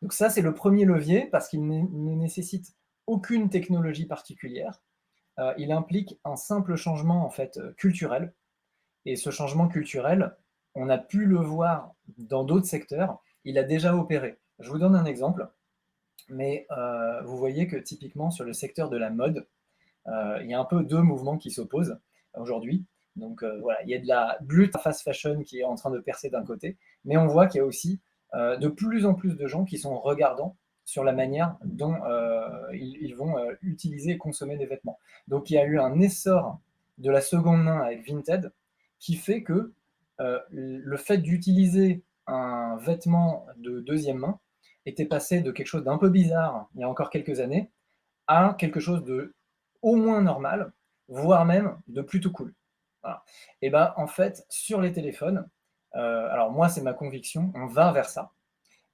Donc ça, c'est le premier levier parce qu'il ne nécessite aucune technologie particulière. Il implique un simple changement en fait culturel. Et ce changement culturel, on a pu le voir dans d'autres secteurs. Il a déjà opéré. Je vous donne un exemple, mais vous voyez que typiquement sur le secteur de la mode, il y a un peu deux mouvements qui s'opposent aujourd'hui. Donc voilà, il y a de la fast fashion qui est en train de percer d'un côté, mais on voit qu'il y a aussi de plus en plus de gens qui sont regardants sur la manière dont ils vont utiliser et consommer des vêtements. Donc il y a eu un essor de la seconde main avec Vinted qui fait que le fait d'utiliser un vêtement de deuxième main était passé de quelque chose d'un peu bizarre il y a encore quelques années à quelque chose de au moins normal, voire même de plutôt cool. Voilà. Et ben en fait, sur les téléphones, alors moi c'est ma conviction, on va vers ça.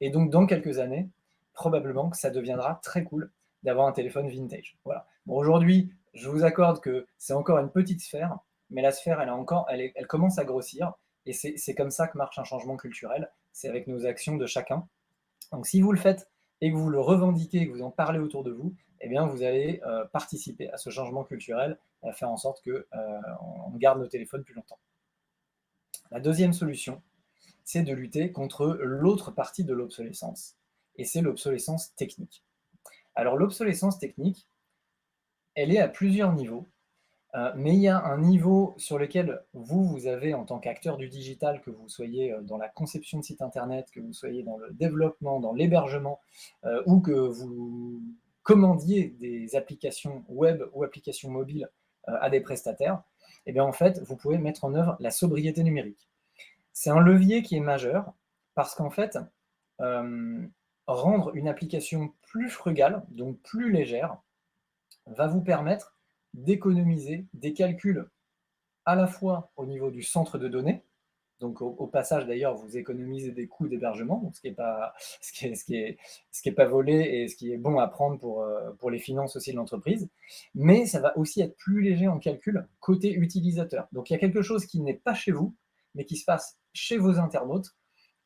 Et donc dans quelques années, probablement que ça deviendra très cool d'avoir un téléphone vintage. Voilà. Bon, aujourd'hui, je vous accorde que c'est encore une petite sphère, mais la sphère, elle commence à grossir, et c'est comme ça que marche un changement culturel, c'est avec nos actions de chacun. Donc si vous le faites et que vous le revendiquez et que vous en parlez autour de vous, eh bien vous allez participer à ce changement culturel et à faire en sorte que on garde nos téléphones plus longtemps. La deuxième solution, c'est de lutter contre l'autre partie de l'obsolescence, et c'est l'obsolescence technique. Alors l'obsolescence technique, elle est à plusieurs niveaux, mais il y a un niveau sur lequel vous avez en tant qu'acteur du digital, que vous soyez dans la conception de sites internet, que vous soyez dans le développement, dans l'hébergement, ou que vous commandiez des applications web ou applications mobiles à des prestataires, et bien en fait, vous pouvez mettre en œuvre la sobriété numérique. C'est un levier qui est majeur parce qu'en fait, euh, rendre une application plus frugale, donc plus légère, va vous permettre d'économiser des calculs à la fois au niveau du centre de données, donc au passage d'ailleurs vous économisez des coûts d'hébergement, donc ce qui est pas volé et ce qui est bon à prendre pour les finances aussi de l'entreprise, mais ça va aussi être plus léger en calcul côté utilisateur. Donc il y a quelque chose qui n'est pas chez vous, mais qui se passe chez vos internautes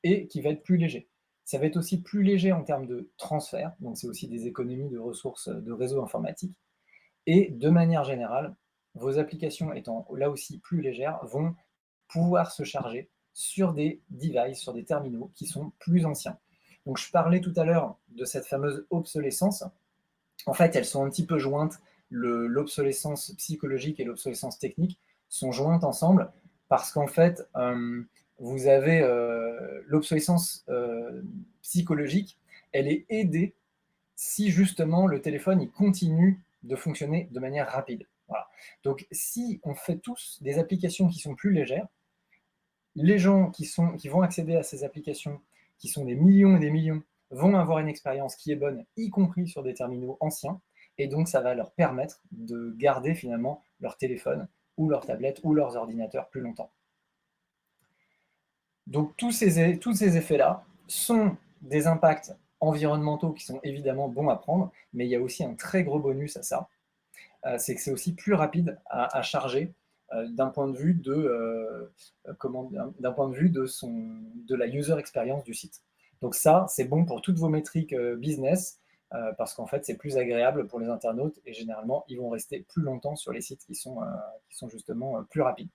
et qui va être plus léger. Ça va être aussi plus léger en termes de transfert, donc c'est aussi des économies de ressources de réseau informatique. Et de manière générale, vos applications étant là aussi plus légères, vont pouvoir se charger sur des devices, sur des terminaux qui sont plus anciens. Donc je parlais tout à l'heure de cette fameuse obsolescence. En fait, elles sont un petit peu jointes. L'obsolescence psychologique et l'obsolescence technique sont jointes ensemble parce qu'en fait, vous avez l'obsolescence psychologique, elle est aidée si justement le téléphone il continue de fonctionner de manière rapide. Voilà. Donc si on fait tous des applications qui sont plus légères, les gens qui vont accéder à ces applications, qui sont des millions et des millions, vont avoir une expérience qui est bonne, y compris sur des terminaux anciens, et donc ça va leur permettre de garder finalement leur téléphone ou leur tablette ou leurs ordinateurs plus longtemps. Donc tous ces effets-là sont des impacts environnementaux qui sont évidemment bons à prendre, mais il y a aussi un très gros bonus à ça. c'est que c'est aussi plus rapide à charger d'un point de vue d'un point de vue de la user experience du site. Donc ça, c'est bon pour toutes vos métriques business, parce qu'en fait, c'est plus agréable pour les internautes et généralement, ils vont rester plus longtemps sur les sites qui sont justement plus rapides.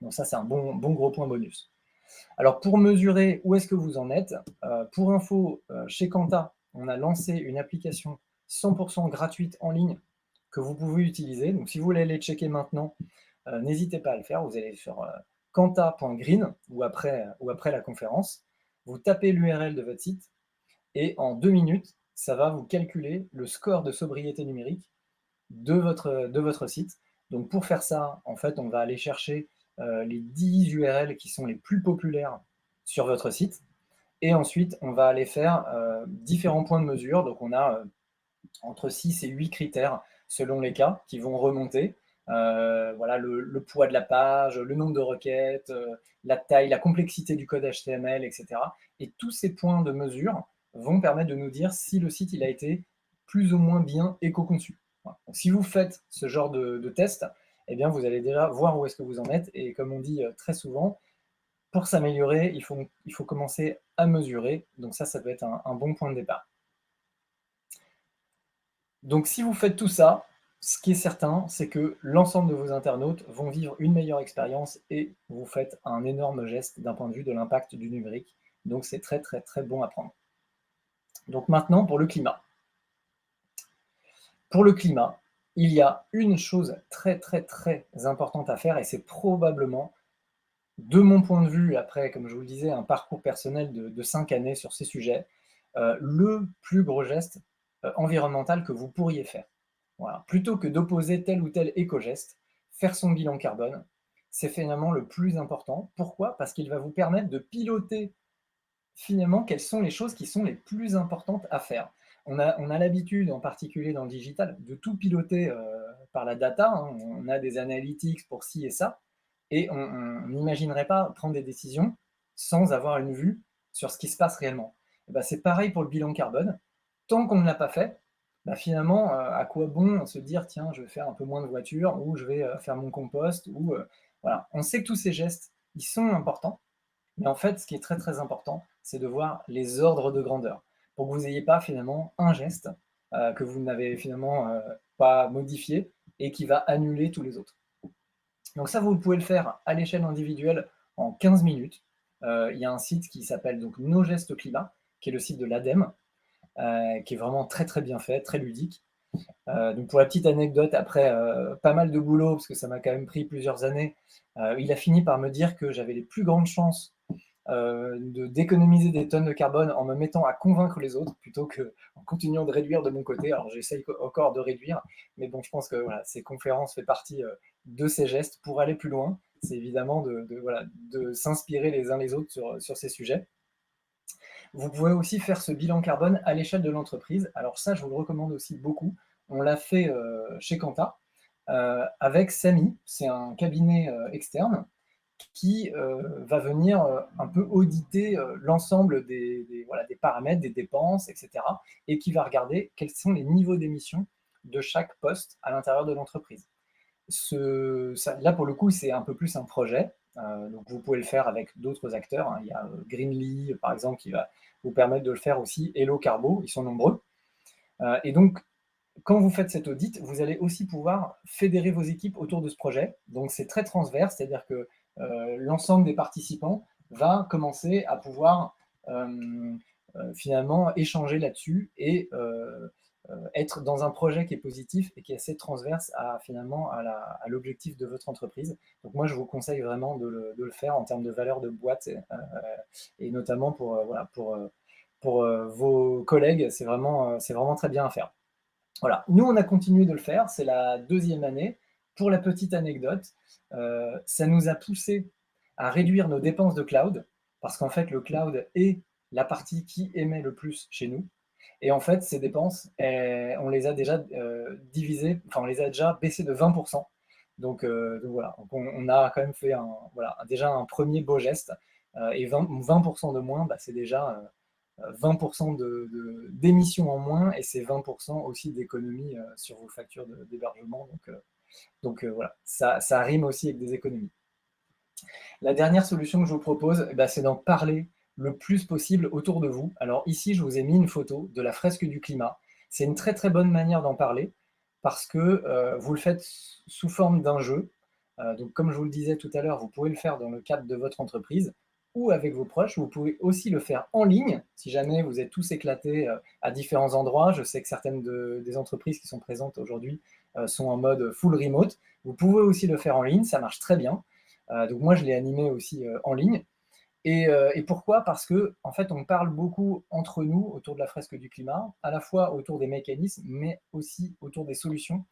Donc ça, c'est un bon gros point bonus. Alors pour mesurer où est-ce que vous en êtes, pour info, chez Quanta, on a lancé une application 100% gratuite en ligne que vous pouvez utiliser. Donc si vous voulez aller checker maintenant, n'hésitez pas à le faire. Vous allez sur quanta.green ou après la conférence. Vous tapez l'URL de votre site et en 2 minutes, ça va vous calculer le score de sobriété numérique de votre site. Donc pour faire ça, en fait, on va aller chercher les 10 URL qui sont les plus populaires sur votre site. Et ensuite, on va aller faire différents points de mesure. Donc on a entre 6 et 8 critères selon les cas qui vont remonter. Voilà, le poids de la page, le nombre de requêtes, la taille, la complexité du code HTML, etc. Et tous ces points de mesure vont permettre de nous dire si le site il a été plus ou moins bien éco-conçu. Voilà. Donc, si vous faites ce genre de test, eh bien, vous allez déjà voir où est-ce que vous en êtes. Et comme on dit très souvent, pour s'améliorer, il faut commencer à mesurer. Donc ça peut être un bon point de départ. Donc si vous faites tout ça, ce qui est certain, c'est que l'ensemble de vos internautes vont vivre une meilleure expérience et vous faites un énorme geste d'un point de vue de l'impact du numérique. Donc c'est très très très bon à prendre. Donc maintenant pour le climat. Pour le climat, il y a une chose très très très importante à faire et c'est probablement, de mon point de vue, après, comme je vous le disais, un parcours personnel de 5 années sur ces sujets, le plus gros geste environnemental que vous pourriez faire. Voilà. Plutôt que d'opposer tel ou tel éco-geste, faire son bilan carbone, c'est finalement le plus important. Pourquoi? Parce qu'il va vous permettre de piloter finalement quelles sont les choses qui sont les plus importantes à faire. On a l'habitude, en particulier dans le digital, de tout piloter par la data. Hein. On a des analytics pour ci et ça, et on n'imaginerait pas prendre des décisions sans avoir une vue sur ce qui se passe réellement. Et ben, c'est pareil pour le bilan carbone. Tant qu'on ne l'a pas fait, bah finalement, à quoi bon se dire tiens, je vais faire un peu moins de voiture, ou je vais faire mon compost, ou voilà. On sait que tous ces gestes, ils sont importants, mais en fait, ce qui est très très important, c'est de voir les ordres de grandeur, pour que vous n'ayez pas finalement un geste que vous n'avez finalement pas modifié et qui va annuler tous les autres. Donc ça, vous pouvez le faire à l'échelle individuelle en 15 minutes. Il y a un site qui s'appelle donc Nos Gestes Climat, qui est le site de l'ADEME, qui est vraiment très très bien fait, très ludique. Donc pour la petite anecdote, après pas mal de boulot, parce que ça m'a quand même pris plusieurs années, il a fini par me dire que j'avais les plus grandes chances d'économiser des tonnes de carbone en me mettant à convaincre les autres plutôt qu'en continuant de réduire de mon côté. Alors j'essaye encore de réduire, mais bon, je pense que voilà, ces conférences font partie de ces gestes pour aller plus loin. C'est évidemment voilà, de s'inspirer les uns les autres sur ces sujets. Vous pouvez aussi faire ce bilan carbone à l'échelle de l'entreprise. Alors ça, je vous le recommande aussi beaucoup. On l'a fait chez Quanta avec Samy, c'est un cabinet externe qui va venir un peu auditer l'ensemble voilà, des paramètres, des dépenses, etc. Et qui va regarder quels sont les niveaux d'émissions de chaque poste à l'intérieur de l'entreprise. Là, pour le coup, c'est un peu plus un projet. Donc, vous pouvez le faire avec d'autres acteurs. Hein. Il y a Greenly, par exemple, qui va vous permettre de le faire aussi. Hello Carbo, ils sont nombreux. Et donc, quand vous faites cet audit, vous allez aussi pouvoir fédérer vos équipes autour de ce projet. Donc, c'est très transverse, c'est-à-dire que l'ensemble des participants va commencer à pouvoir finalement échanger là-dessus et être dans un projet qui est positif et qui est assez transverse finalement à l'objectif de votre entreprise. Donc moi, je vous conseille vraiment de le faire en termes de valeur de boîte et notamment voilà, pour vos collègues, c'est vraiment très bien à faire. Voilà, nous on a continué de le faire, c'est la 2e année. Pour la petite anecdote, ça nous a poussé à réduire nos dépenses de cloud, parce qu'en fait le cloud est la partie qui émet le plus chez nous. Et en fait, ces dépenses, on les a déjà divisées, enfin on les a déjà baissées de 20%. Donc voilà, donc on a quand même fait voilà, déjà un premier beau geste. Et 20% de moins, bah, c'est déjà 20% d'émissions en moins et c'est 20% aussi d'économies sur vos factures d'hébergement. Donc voilà, ça rime aussi avec des économies. La dernière solution que je vous propose, c'est d'en parler le plus possible autour de vous. Alors ici, je vous ai mis une photo de la fresque du climat. C'est une très très bonne manière d'en parler parce que vous le faites sous forme d'un jeu. Donc comme je vous le disais tout à l'heure, vous pouvez le faire dans le cadre de votre entreprise ou avec vos proches. Vous pouvez aussi le faire en ligne si jamais vous êtes tous éclatés à différents endroits. Je sais que certaines des entreprises qui sont présentes aujourd'hui sont en mode full remote. Vous pouvez aussi le faire en ligne, ça marche très bien. Donc moi, je l'ai animé aussi en ligne. Et pourquoi? Parce que en fait, on parle beaucoup entre nous autour de la fresque du climat, à la fois autour des mécanismes, mais aussi autour des solutions.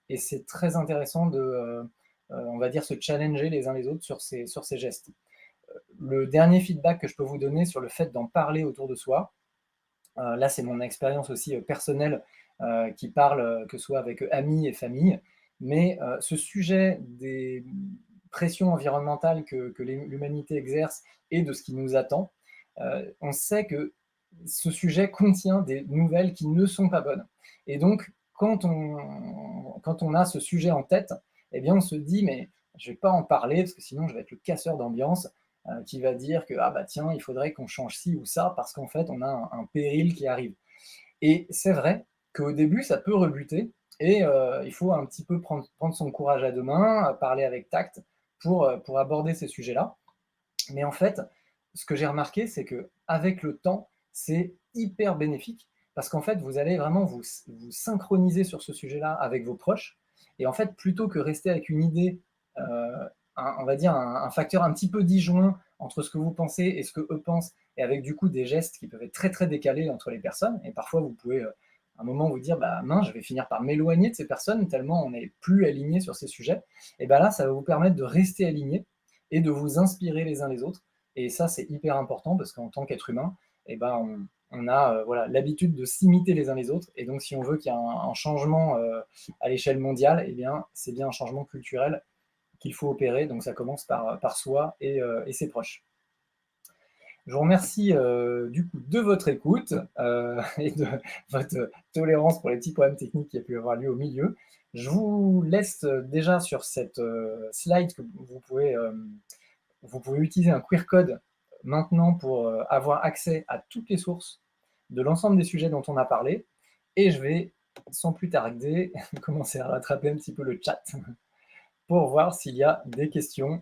Et c'est très intéressant de, on va dire, se challenger les uns les autres sur ces gestes. Le dernier feedback que je peux vous donner sur le fait d'en parler autour de soi, là, c'est mon expérience aussi personnelle qui parle, que ce soit avec amis et famille, mais ce sujet des pressions environnementales que l'humanité exerce et de ce qui nous attend, on sait que ce sujet contient des nouvelles qui ne sont pas bonnes. Et donc, quand on a ce sujet en tête, eh bien, on se dit, mais je ne vais pas en parler parce que sinon je vais être le casseur d'ambiance qui va dire que ah bah tiens, il faudrait qu'on change ci ou ça parce qu'en fait, on a un péril qui arrive. Et c'est vrai qu'au début, ça peut rebuter et il faut un petit peu prendre son courage à deux mains, parler avec tact pour aborder ces sujets-là. Mais en fait, ce que j'ai remarqué, c'est que avec le temps, c'est hyper bénéfique parce qu'en fait, vous allez vraiment vous synchroniser sur ce sujet-là avec vos proches. Et en fait, plutôt que rester avec une idée, on va dire un facteur un petit peu disjoint entre ce que vous pensez et ce que eux pensent, et avec du coup des gestes qui peuvent être très très décalés entre les personnes. Et parfois, vous pouvez à un moment vous dire, bah mince, je vais finir par m'éloigner de ces personnes tellement on n'est plus aligné sur ces sujets. Et bien là, ça va vous permettre de rester aligné et de vous inspirer les uns les autres. Et ça, c'est hyper important parce qu'en tant qu'être humain, eh ben, on a voilà, l'habitude de s'imiter les uns les autres. Et donc, si on veut qu'il y ait un changement à l'échelle mondiale, eh bien, c'est bien un changement culturel qu'il faut opérer. Donc, ça commence par soi et ses proches. Je vous remercie du coup de votre écoute et de votre tolérance pour les petits problèmes techniques qui a pu avoir lieu au milieu. Je vous laisse déjà sur cette slide que vous pouvez utiliser un QR code maintenant pour avoir accès à toutes les sources de l'ensemble des sujets dont on a parlé. Et je vais, sans plus tarder, commencer à rattraper un petit peu le chat pour voir s'il y a des questions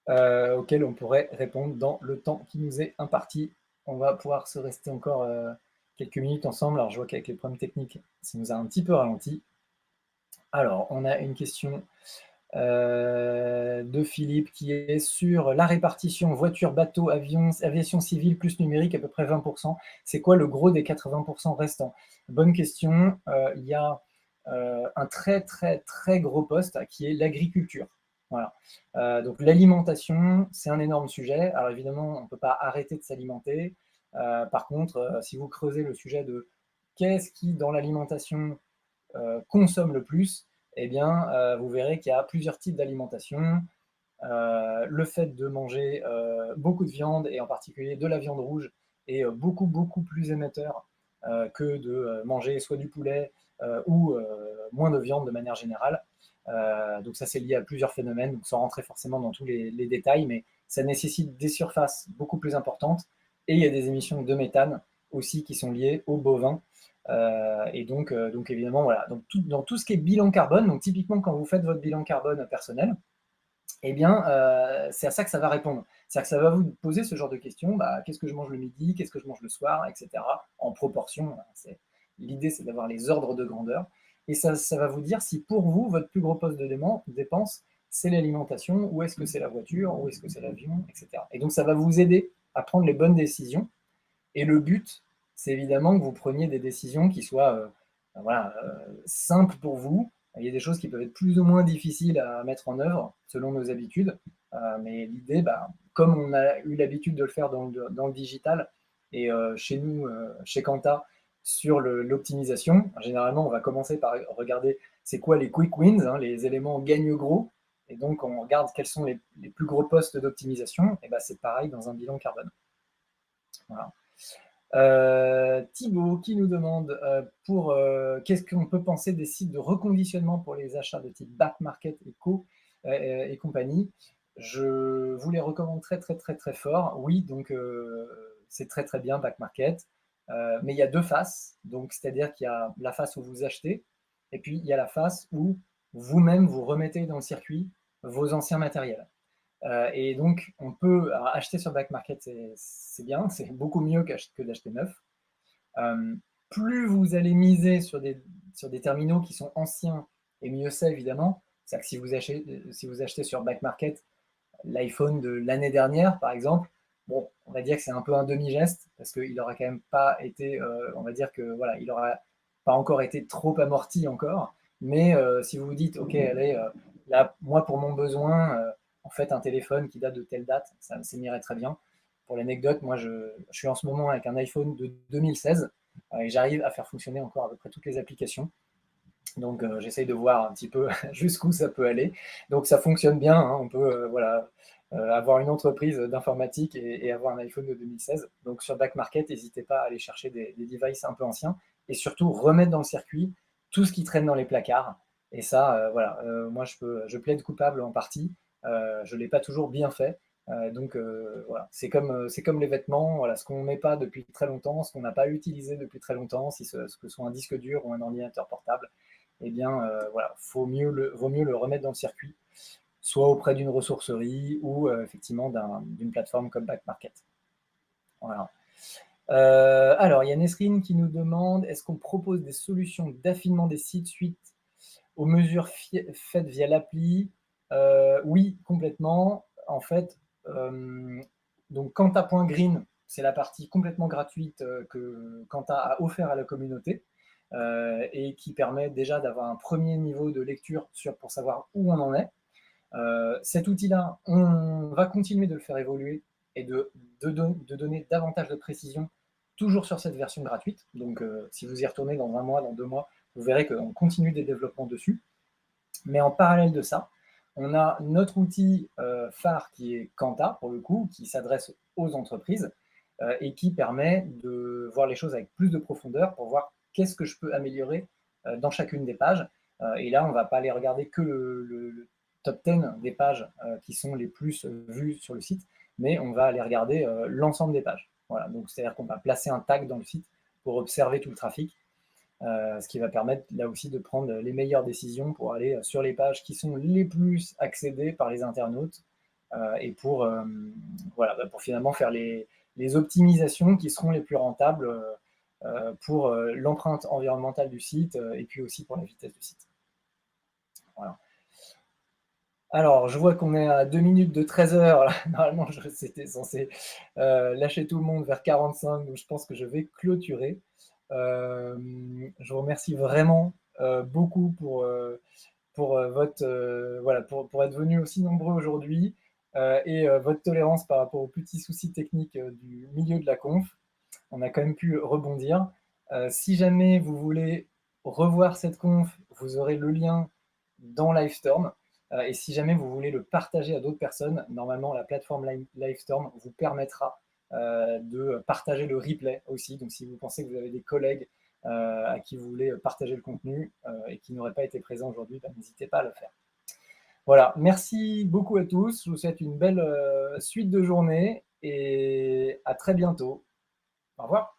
auxquelles on pourrait répondre dans le temps qui nous est imparti. On va pouvoir se rester encore quelques minutes ensemble. Alors, je vois qu'avec les problèmes techniques, ça nous a un petit peu ralenti. Alors, on a une question de Philippe qui est sur la répartition voiture, bateau, avion, aviation civile plus numérique, à peu près 20%. C'est quoi le gros des 80% restants? Bonne question. Il y a un très très très gros poste qui est l'agriculture. Voilà. Donc l'alimentation, c'est un énorme sujet. Alors évidemment, on ne peut pas arrêter de s'alimenter. Par contre, si vous creusez le sujet de qu'est-ce qui dans l'alimentation consomme le plus, eh bien, vous verrez qu'il y a plusieurs types d'alimentation. Le fait de manger beaucoup de viande, et en particulier de la viande rouge, est beaucoup, beaucoup plus émetteur que de manger soit du poulet ou moins de viande de manière générale. Donc ça, c'est lié à plusieurs phénomènes, donc sans rentrer forcément dans tous les détails, mais ça nécessite des surfaces beaucoup plus importantes, et il y a des émissions de méthane aussi qui sont liées aux bovins. Et donc évidemment, voilà. Donc dans tout ce qui est bilan carbone, donc typiquement quand vous faites votre bilan carbone personnel, eh bien, c'est à ça que ça va répondre. C'est-à-dire que ça va vous poser ce genre de questions, bah, qu'est-ce que je mange le midi, qu'est-ce que je mange le soir, etc. En proportion. L'idée, c'est d'avoir les ordres de grandeur. Et ça va vous dire si pour vous, votre plus gros poste de dépense, c'est l'alimentation, ou est-ce que c'est la voiture, ou est-ce que c'est l'avion, etc. Et donc, ça va vous aider à prendre les bonnes décisions. Et le but, c'est évidemment que vous preniez des décisions qui soient voilà, simples pour vous. Il y a des choses qui peuvent être plus ou moins difficiles à mettre en œuvre selon nos habitudes. Mais l'idée, comme on a eu l'habitude de le faire dans le digital, et chez nous, chez Quanta, sur l'optimisation, généralement, on va commencer par regarder c'est quoi les quick wins, hein, les éléments gagne gros. Et donc, on regarde quels sont les plus gros postes d'optimisation. Et c'est pareil dans un bilan carbone. Voilà. Thibaut qui nous demande qu'est-ce qu'on peut penser des sites de reconditionnement pour les achats de type Back Market et compagnie. Je vous les recommande très très très très fort. Oui, donc c'est très très bien Back Market, mais il y a deux faces. Donc c'est-à-dire qu'il y a la face où vous achetez, et puis il y a la face où vous-même vous remettez dans le circuit vos anciens matériels. Et donc, on peut acheter sur Back Market, c'est bien, c'est beaucoup mieux que d'acheter neuf. Euh, Plus vous allez miser sur des terminaux qui sont anciens, et mieux c'est évidemment. C'est-à-dire que si vous achetez sur Back Market l'iPhone de l'année dernière, par exemple, bon, on va dire que c'est un peu un demi-geste, parce qu'il n'aura quand même pas été, on va dire que voilà, il n'aura pas encore été trop amorti encore. Mais si vous vous dites, ok, allez, là, moi pour mon besoin, en fait, un téléphone qui date de telle date, ça m'irait très bien. Pour l'anecdote, moi, je suis en ce moment avec un iPhone de 2016 et j'arrive à faire fonctionner encore à peu près toutes les applications. Donc j'essaye de voir un petit peu jusqu'où ça peut aller. Donc ça fonctionne bien, hein. On peut voilà, avoir une entreprise d'informatique et avoir un iPhone de 2016. Donc sur Back Market, n'hésitez pas à aller chercher des devices un peu anciens et surtout remettre dans le circuit tout ce qui traîne dans les placards. Et ça, voilà, moi je plaide coupable en partie. Je ne l'ai pas toujours bien fait. Donc voilà, c'est comme les vêtements, voilà, ce qu'on ne met pas depuis très longtemps, ce qu'on n'a pas utilisé depuis très longtemps, si ce que soit un disque dur ou un ordinateur portable, eh bien, voilà, vaut mieux le remettre dans le circuit, soit auprès d'une ressourcerie ou effectivement d'une plateforme comme Back Market. Voilà. Alors, il y a Nesrine qui nous demande est-ce qu'on propose des solutions d'affinement des sites suite aux mesures faites via l'appli? Oui, complètement. En fait, donc Quanta.green, c'est la partie complètement gratuite que Quanta a offert à la communauté et qui permet déjà d'avoir un premier niveau de lecture pour savoir où on en est. Cet outil-là, on va continuer de le faire évoluer et de donner davantage de précision toujours sur cette version gratuite. Donc, si vous y retournez dans un mois, dans 2 mois, vous verrez qu'on continue des développements dessus. Mais en parallèle de ça, on a notre outil phare qui est Quanta, pour le coup, qui s'adresse aux entreprises et qui permet de voir les choses avec plus de profondeur pour voir qu'est-ce que je peux améliorer dans chacune des pages. Et là, on ne va pas aller regarder que le top 10 des pages qui sont les plus vues sur le site, mais on va aller regarder l'ensemble des pages. Voilà, donc c'est-à-dire qu'on va placer un tag dans le site pour observer tout le trafic ce qui va permettre là aussi de prendre les meilleures décisions pour aller sur les pages qui sont les plus accédées par les internautes et voilà, pour finalement faire les optimisations qui seront les plus rentables pour l'empreinte environnementale du site et puis aussi pour la vitesse du site. Voilà. Alors, je vois qu'on est à 2 minutes de 13 heures. Normalement, c'était censé lâcher tout le monde vers 45, donc je pense que je vais clôturer. Je vous remercie vraiment beaucoup pour votre voilà pour être venu aussi nombreux aujourd'hui et votre tolérance par rapport aux petits soucis techniques du milieu de la conf. On a quand même pu rebondir. Si jamais vous voulez revoir cette conf, vous aurez le lien dans Livestorm. Et si jamais vous voulez le partager à d'autres personnes, normalement la plateforme Livestorm vous permettra de partager le replay aussi. Donc si vous pensez que vous avez des collègues à qui vous voulez partager le contenu et qui n'auraient pas été présents aujourd'hui, ben, n'hésitez pas à le faire. Voilà, merci beaucoup à tous. Je vous souhaite une belle suite de journée et à très bientôt. Au revoir.